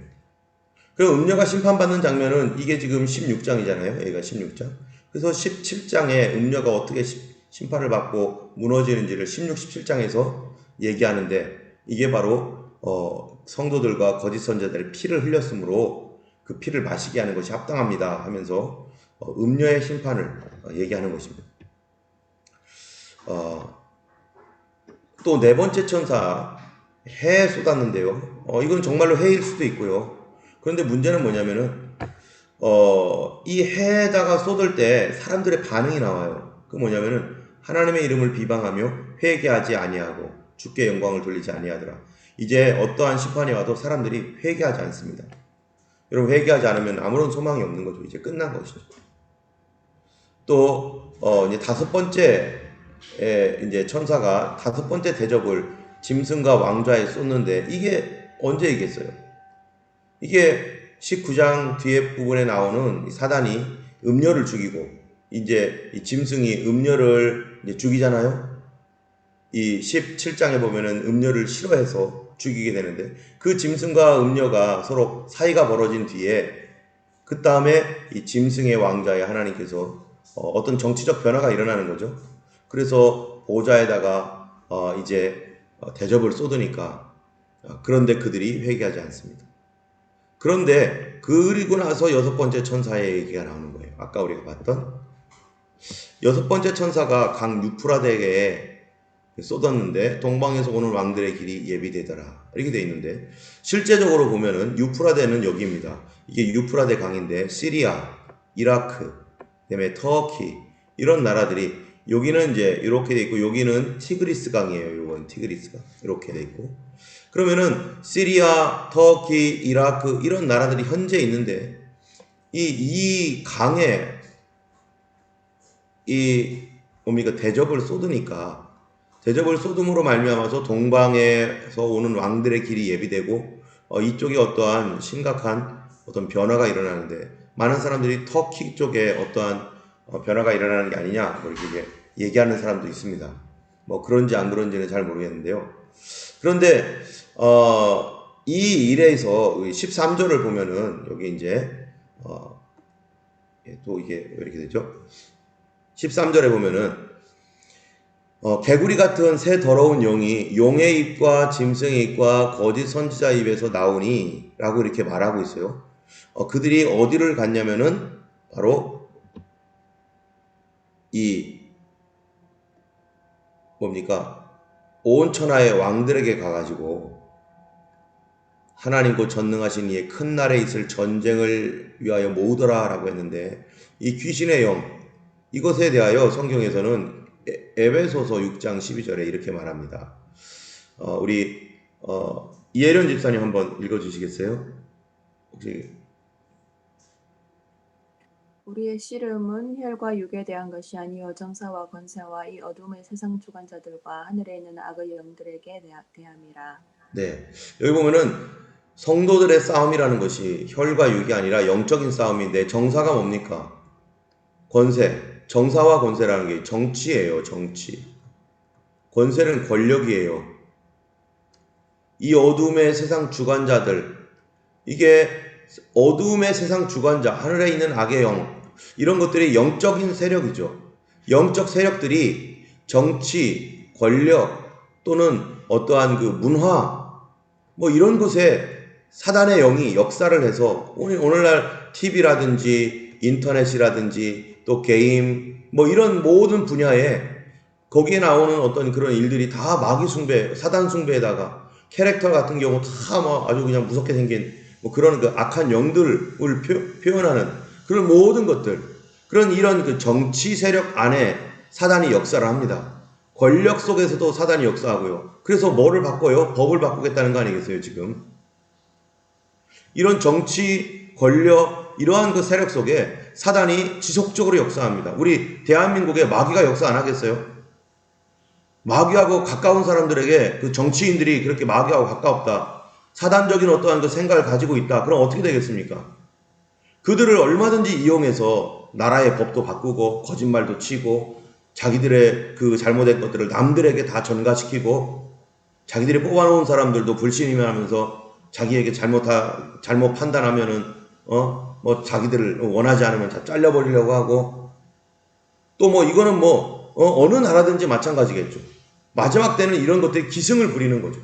그럼 음녀가 심판받는 장면은 이게 지금 16장이잖아요. 여기가 16장. 그래서 17장에 음녀가 어떻게 심판을 받고 무너지는지를 16, 17장에서 얘기하는데 이게 바로 성도들과 거짓 선지자들의 피를 흘렸으므로 그 피를 마시게 하는 것이 합당합니다 하면서 음녀의 심판을 얘기하는 것입니다. 또 네 번째 천사 해에 쏟았는데요. 이건 정말로 해일 수도 있고요. 그런데 문제는 뭐냐면은 이 해에다가 쏟을 때 사람들의 반응이 나와요. 그 뭐냐면은 하나님의 이름을 비방하며 회개하지 아니하고 주께 영광을 돌리지 아니하더라. 이제 어떠한 심판이 와도 사람들이 회개하지 않습니다. 여러분 회개하지 않으면 아무런 소망이 없는 거죠. 이제 끝난 것이죠. 또 이제 다섯 번째 이제 천사가 다섯 번째 대접을 짐승과 왕좌에 쏟는데 이게 언제이겠어요? 이게 19장 뒤에 부분에 나오는 사단이 음녀를 죽이고 이제 이 짐승이 음녀를 이제 죽이잖아요. 이 17장에 보면은 음녀를 싫어해서 죽이게 되는데 그 짐승과 음녀가 서로 사이가 벌어진 뒤에 그 다음에 이 짐승의 왕좌에 하나님께서 어떤 정치적 변화가 일어나는 거죠. 그래서 보좌에다가 이제 대접을 쏟으니까 그런데 그들이 회개하지 않습니다. 그런데 그리고 나서 여섯 번째 천사의 얘기가 나오는 거예요. 아까 우리가 봤던 여섯 번째 천사가 강 유프라데에 쏟았는데 동방에서 오는 왕들의 길이 예비되더라 이렇게 돼 있는데 실제적으로 보면은 유프라데는 여기입니다. 이게 유프라데 강인데 시리아, 이라크, 그다음에 터키 이런 나라들이 여기는 이제 이렇게 돼 있고 여기는 티그리스 강이에요. 이건 티그리스 강 이렇게 돼 있고 그러면은 시리아, 터키, 이라크 이런 나라들이 현재 있는데 이 강에 이 뭡니까 대접을 쏟으니까 대접을 쏟음으로 말미암아서 동방에서 오는 왕들의 길이 예비되고 이쪽에 어떠한 심각한 어떤 변화가 일어나는데 많은 사람들이 터키 쪽에 어떠한 변화가 일어나는 게 아니냐 뭐 이렇게 얘기하는 사람도 있습니다. 뭐 그런지 안 그런지는 잘 모르겠는데요. 그런데 이 일에서 13절을 보면은 여기 이제 또 이게 왜 이렇게 되죠? 13절에 보면은 개구리 같은 새 더러운 영이 용의 입과 짐승의 입과 거짓 선지자 입에서 나오니 라고 이렇게 말하고 있어요. 그들이 어디를 갔냐면은 바로 이 뭡니까 온 천하의 왕들에게 가가지고 하나님 곧 전능하신 이의 큰 날에 있을 전쟁을 위하여 모으더라 라고 했는데 이 귀신의 영 이것에 대하여 성경에서는 에베소서 6장 12절에 이렇게 말합니다. 우리 이혜련 집사님 한번 읽어주시겠어요? 혹시 우리의 씨름은 혈과 육에 대한 것이 아니요 정사와 권세와 이 어둠의 세상 주관자들과 하늘에 있는 악의 영들에게 대함이라. 네 여기 보면은 성도들의 싸움이라는 것이 혈과 육이 아니라 영적인 싸움인데 정사가 뭡니까? 권세 정사와 권세라는 게 정치예요. 정치 권세는 권력이에요. 이 어둠의 세상 주관자들 이게 어둠의 세상 주관자 하늘에 있는 악의 영 이런 것들이 영적인 세력이죠. 영적 세력들이 정치, 권력 또는 어떠한 그 문화 뭐 이런 곳에 사단의 영이 역사를 해서 오늘날 TV라든지 인터넷이라든지 또 게임 뭐 이런 모든 분야에 거기에 나오는 어떤 그런 일들이 다 마귀 숭배, 사단 숭배에다가 캐릭터 같은 경우 다 뭐 아주 그냥 무섭게 생긴 뭐 그런 그 악한 영들을 표현하는 그런 모든 것들 그런 이런 그 정치 세력 안에 사단이 역사를 합니다. 권력 속에서도 사단이 역사하고요. 그래서 뭐를 바꿔요? 법을 바꾸겠다는 거 아니겠어요, 지금? 이런 정치, 권력, 이러한 그 세력 속에 사단이 지속적으로 역사합니다. 우리 대한민국에 마귀가 역사 안 하겠어요? 마귀하고 가까운 사람들에게 그 정치인들이 그렇게 마귀하고 가깝다, 사단적인 어떠한 그 생각을 가지고 있다. 그럼 어떻게 되겠습니까? 그들을 얼마든지 이용해서 나라의 법도 바꾸고 거짓말도 치고 자기들의 그 잘못된 것들을 남들에게 다 전가시키고 자기들이 뽑아놓은 사람들도 불신임하면서 자기에게 잘못 판단하면은 뭐 자기들을 원하지 않으면 다 잘려버리려고 하고, 또 뭐 이거는 뭐 어느 나라든지 마찬가지겠죠. 마지막 때는 이런 것들이 기승을 부리는 거죠.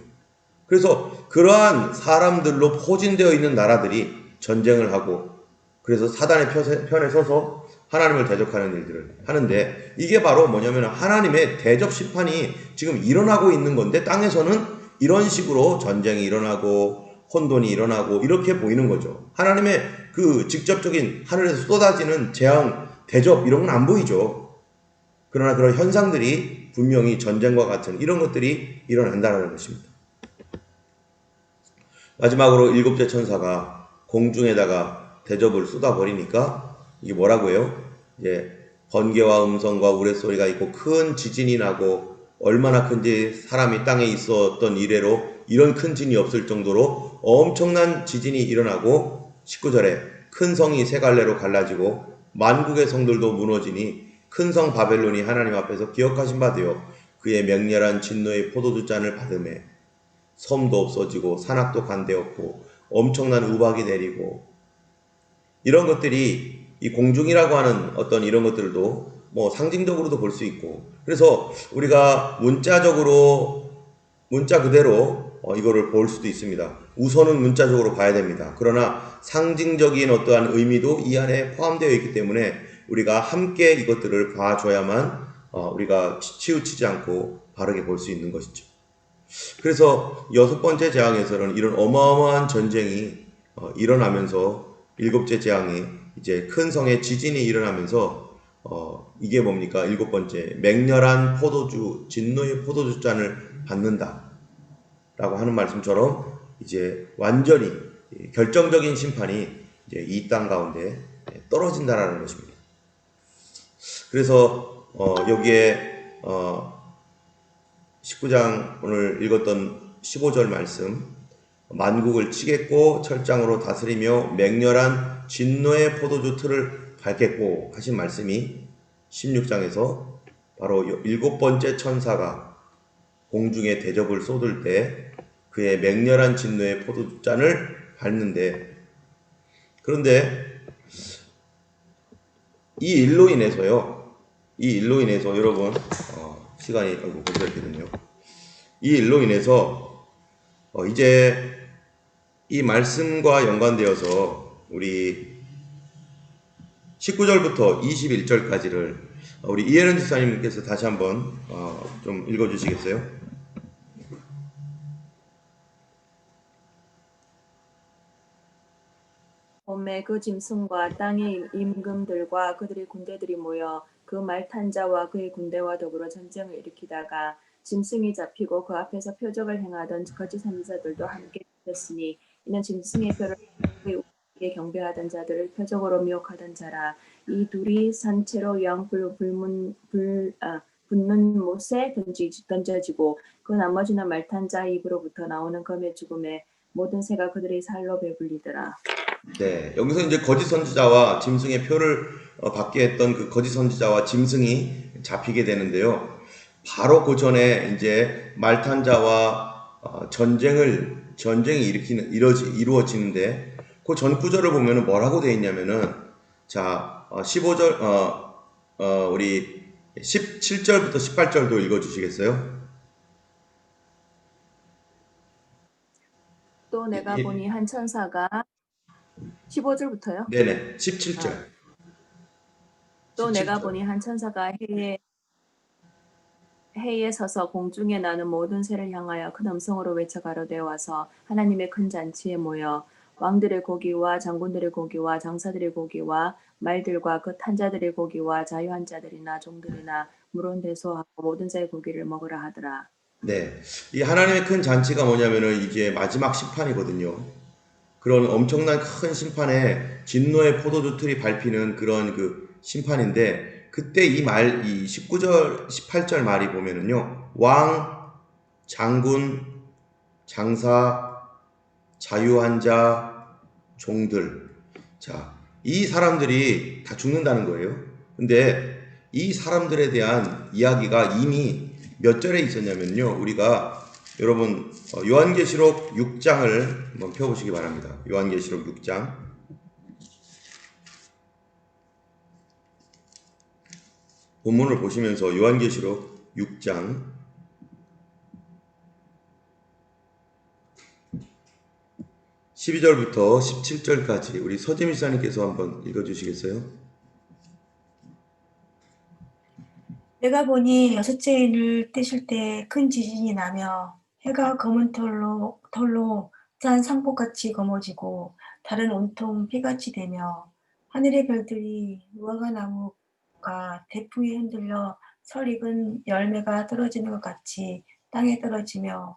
그래서 그러한 사람들로 포진되어 있는 나라들이 전쟁을 하고, 그래서 사단의 편에 서서 하나님을 대적하는 일들을 하는데, 이게 바로 뭐냐면 하나님의 대접 심판이 지금 일어나고 있는 건데, 땅에서는 이런 식으로 전쟁이 일어나고 혼돈이 일어나고 이렇게 보이는 거죠. 하나님의 그 직접적인 하늘에서 쏟아지는 재앙, 대접 이런 건 안 보이죠. 그러나 그런 현상들이 분명히 전쟁과 같은 이런 것들이 일어난다는 것입니다. 마지막으로 일곱째 천사가 공중에다가 대접을 쏟아버리니까 이게 뭐라고 해요? 이제 번개와 음성과 우레소리가 있고 큰 지진이 나고, 얼마나 큰지 사람이 땅에 있었던 이래로 이런 큰 진이 없을 정도로 엄청난 지진이 일어나고, 19절에 큰 성이 세 갈래로 갈라지고 만국의 성들도 무너지니 큰 성 바벨론이 하나님 앞에서 기억하신 바 되어 그의 맹렬한 진노의 포도주 잔을 받음에 섬도 없어지고 산악도 간대었고 엄청난 우박이 내리고, 이런 것들이 이 공중이라고 하는 어떤 이런 것들도 뭐 상징적으로도 볼 수 있고, 그래서 우리가 문자 그대로 이거를 볼 수도 있습니다. 우선은 문자적으로 봐야 됩니다. 그러나 상징적인 어떠한 의미도 이 안에 포함되어 있기 때문에 우리가 함께 이것들을 봐줘야만 우리가 치우치지 않고 바르게 볼 수 있는 것이죠. 그래서 여섯 번째 재앙에서는 이런 어마어마한 전쟁이 일어나면서, 일곱째 재앙이 이제 큰 성의 지진이 일어나면서 이게 뭡니까? 일곱 번째, 맹렬한 포도주, 진노의 포도주 잔을 받는다 라고 하는 말씀처럼 이제 완전히 결정적인 심판이 이제 이 땅 가운데 떨어진다라는 것입니다. 그래서 여기에 19장 오늘 읽었던 15절 말씀, 만국을 치겠고 철장으로 다스리며 맹렬한 진노의 포도주 틀을 밟겠고 하신 말씀이 16장에서 바로 일곱 번째 천사가 공중에 대접을 쏟을 때 그의 맹렬한 진노의 포도주 잔을 밟는데, 그런데 이 일로 인해서 여러분 시간이 벌써 이렇게 됐네요. 이 일로 인해서 이제 이 말씀과 연관되어서 우리 19절부터 21절까지를 우리 이혜련 집사님께서 다시 한번 좀 읽어주시겠어요? 오매 그 짐승과 땅의 임금들과 그들의 군대들이 모여 그 말 탄 자와 그의 군대와 더불어 전쟁을 일으키다가 짐승이 잡히고 그 앞에서 표적을 행하던 거짓 선지자들도 함께 잡혔으니 이는 짐승의 표를 그의 우리에게 경배하던 자들을 표적으로 미혹하던 자라. 이 둘이 산채로 양 붙는 못에 던져지고 그 나머지는 말 탄 자 입으로부터 나오는 검의 죽음에 모든 새가 그들의 살로 배불리더라. 네, 여기서 이제 거짓 선지자와 짐승의 표를 받게 했던 그 거짓 선지자와 짐승이 잡히게 되는데요. 바로 그 전에 이제 말탄 자와 전쟁이 이루어지는데, 그 전 구절을 보면은 뭐라고 되어 있냐면은, 자, 15절, 우리 17절부터 18절도 읽어주시겠어요? 또 내가 보니 한 천사가 15절부터요? 네네, 17절. 또 17절. 내가 보니 한 천사가 해에 서서 공중에 나는 모든 새를 향하여 큰 음성으로 외쳐 가로되 와서 하나님의 큰 잔치에 모여 왕들의 고기와 장군들의 고기와 장사들의 고기와 말들과 그 탄자들의 고기와 자유한 자들이나 종들이나 물은 대소하고 모든 자의 고기를 먹으라 하더라. 네. 이 하나님의 큰 잔치가 뭐냐면은 이제 마지막 심판이거든요. 그런 엄청난 큰 심판에 진노의 포도주 틀이 밟히는 그런 그 심판인데, 그때 이 19절, 18절 말이 보면은요, 왕, 장군, 장사, 자유한 자, 종들. 자, 이 사람들이 다 죽는다는 거예요. 근데 이 사람들에 대한 이야기가 이미 몇 절에 있었냐면요. 우리가 여러분 요한계시록 6장을 한번 펴보시기 바랍니다. 요한계시록 6장. 본문을 보시면서 요한계시록 6장 12절부터 17절까지 우리 서지미 사님께서 한번 읽어주시겠어요? 내가 보니 여섯째 인을 떼실 때 큰 지진이 나며 해가 검은 털로 짠 상복같이 검어지고 달은 온통 피같이 되며 하늘의 별들이 무화과 나무가 대풍에 흔들려 설 익은 열매가 떨어지는 것 같이 땅에 떨어지며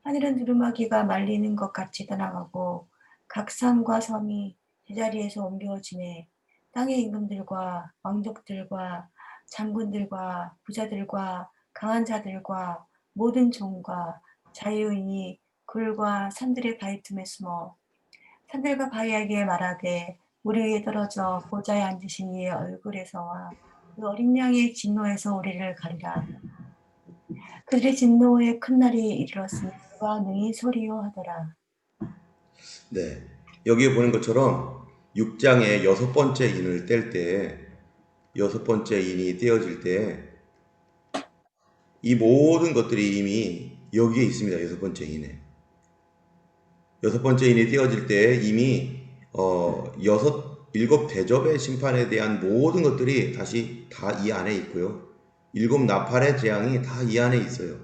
하늘은 두루마기가 말리는 것 같이 떠나가고 각 산과 섬이 제자리에서 옮겨지매 땅의 임금들과 왕족들과 장군들과 부자들과 강한 자들과 모든 종과 자유인이 굴과 산들의 바위 틈에 숨어 산들과 바위에게 말하되 우리 위에 떨어져 보좌에 앉으신 이의 얼굴에서와 그 어린 양의 진노에서 우리를 가리라. 그들의 진노의 큰 날이 이르렀으니 누가 능히 소리요 하더라. 네. 여기에 보는 것처럼 6장의 여섯 번째 인을 뗄 때, 여섯 번째 인이 떼어질 때, 이 모든 것들이 이미 여기에 있습니다. 여섯 번째 인에. 여섯 번째 인이 떼어질 때 이미 일곱 대접의 심판에 대한 모든 것들이 다시 다 이 안에 있고요. 일곱 나팔의 재앙이 다 이 안에 있어요.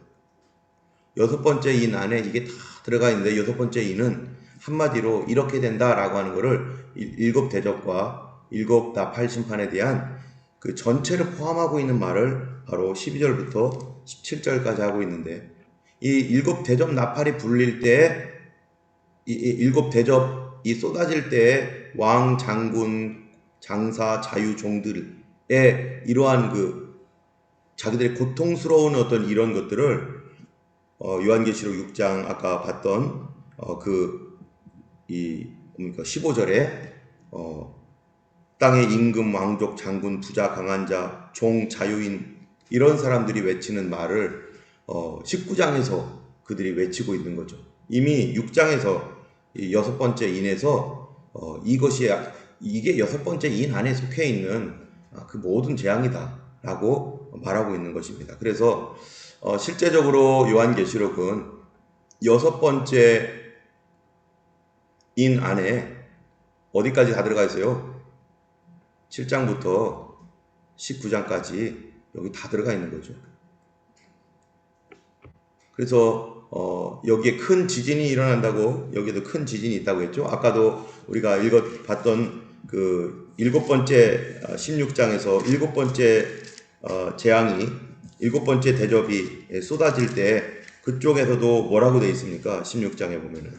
여섯 번째 인 안에 이게 다 들어가 있는데, 여섯 번째 인은 한마디로 이렇게 된다라고 하는 거를 일곱 대접과 일곱 나팔 심판에 대한 그 전체를 포함하고 있는 말을 바로 12절부터 17절까지 하고 있는데, 이 일곱 대접 나팔이 불릴 때, 이 일곱 대접이 쏟아질 때 왕, 장군, 장사, 자유, 종들의 이러한 그 자기들의 고통스러운 어떤 이런 것들을 요한계시록 6장 아까 봤던 이 15절에 땅의 임금, 왕족, 장군, 부자, 강한 자, 종, 자유인 이런 사람들이 외치는 말을 19장에서 그들이 외치고 있는 거죠. 이미 6장에서 이 여섯 번째 인에서 이게 여섯 번째 인 안에 속해 있는 그 모든 재앙이다라고 말하고 있는 것입니다. 그래서 실제적으로 요한계시록은 여섯 번째 인 안에 어디까지 다 들어가 있어요? 7장부터 19장까지 여기 다 들어가 있는 거죠. 그래서 여기에 큰 지진이 일어난다고, 여기에도 큰 지진이 있다고 했죠. 아까도 우리가 읽어봤던 그 일곱 번째 16장에서 일곱 번째 재앙이, 일곱 번째 대접이 쏟아질 때 그쪽에서도 뭐라고 되어 있습니까? 16장에 보면은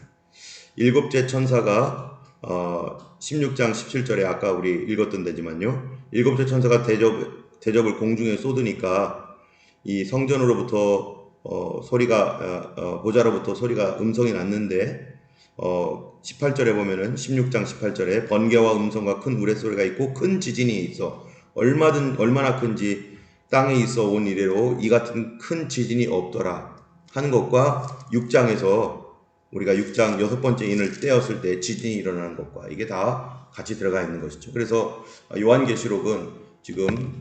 일곱째 천사가 16장 17절에 아까 우리 읽었던 데지만요, 일곱째 천사가 대접을 공중에 쏟으니까 이 성전으로부터 보좌로부터 소리가 음성이 났는데 18절에 보면은 16장 18절에 번개와 음성과 큰 우레소리가 있고 큰 지진이 있어 얼마나 큰지 땅에 있어 온 이래로 이 같은 큰 지진이 없더라 하는 것과 6장에서 우리가 6장 여섯 번째 인을 떼었을 때 지진이 일어나는 것과 이게 다 같이 들어가 있는 것이죠. 그래서 요한계시록은 지금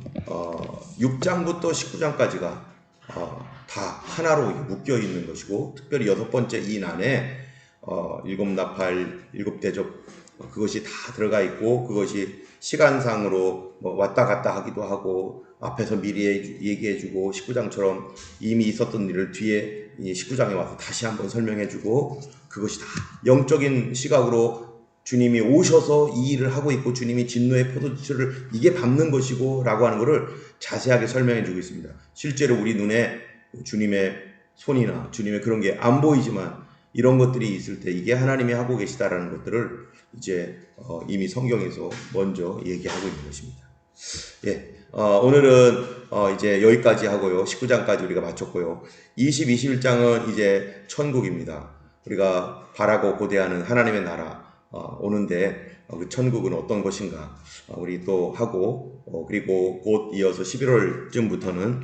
6장부터 19장까지가 다 하나로 묶여 있는 것이고, 특별히 여섯 번째 인 안에 일곱 나팔, 일곱 대접 그것이 다 들어가 있고, 그것이 시간상으로 왔다 갔다 하기도 하고 앞에서 미리 얘기해주고 19장처럼 이미 있었던 일을 뒤에 19장에 와서 다시 한번 설명해주고, 그것이 다 영적인 시각으로 주님이 오셔서 이 일을 하고 있고 주님이 진노의 포도주를 이게 밟는 것이고 라고 하는 것을 자세하게 설명해 주고 있습니다. 실제로 우리 눈에 주님의 손이나 주님의 그런 게 안 보이지만 이런 것들이 있을 때 이게 하나님이 하고 계시다라는 것들을 이제 이미 성경에서 먼저 얘기하고 있는 것입니다. 예, 오늘은 이제 여기까지 하고요. 19장까지 우리가 마쳤고요. 20, 21장은 이제 천국입니다. 우리가 바라고 고대하는 하나님의 나라 오는데 그 천국은 어떤 것인가 우리 또 하고 그리고 곧 이어서 11월쯤부터는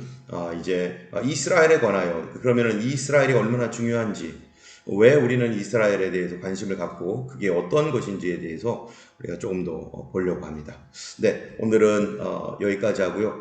이제 이스라엘에 관하여 그러면은 이스라엘이 얼마나 중요한지 왜 우리는 이스라엘에 대해서 관심을 갖고 그게 어떤 것인지에 대해서 우리가 조금 더 보려고 합니다. 네, 오늘은 여기까지 하고요.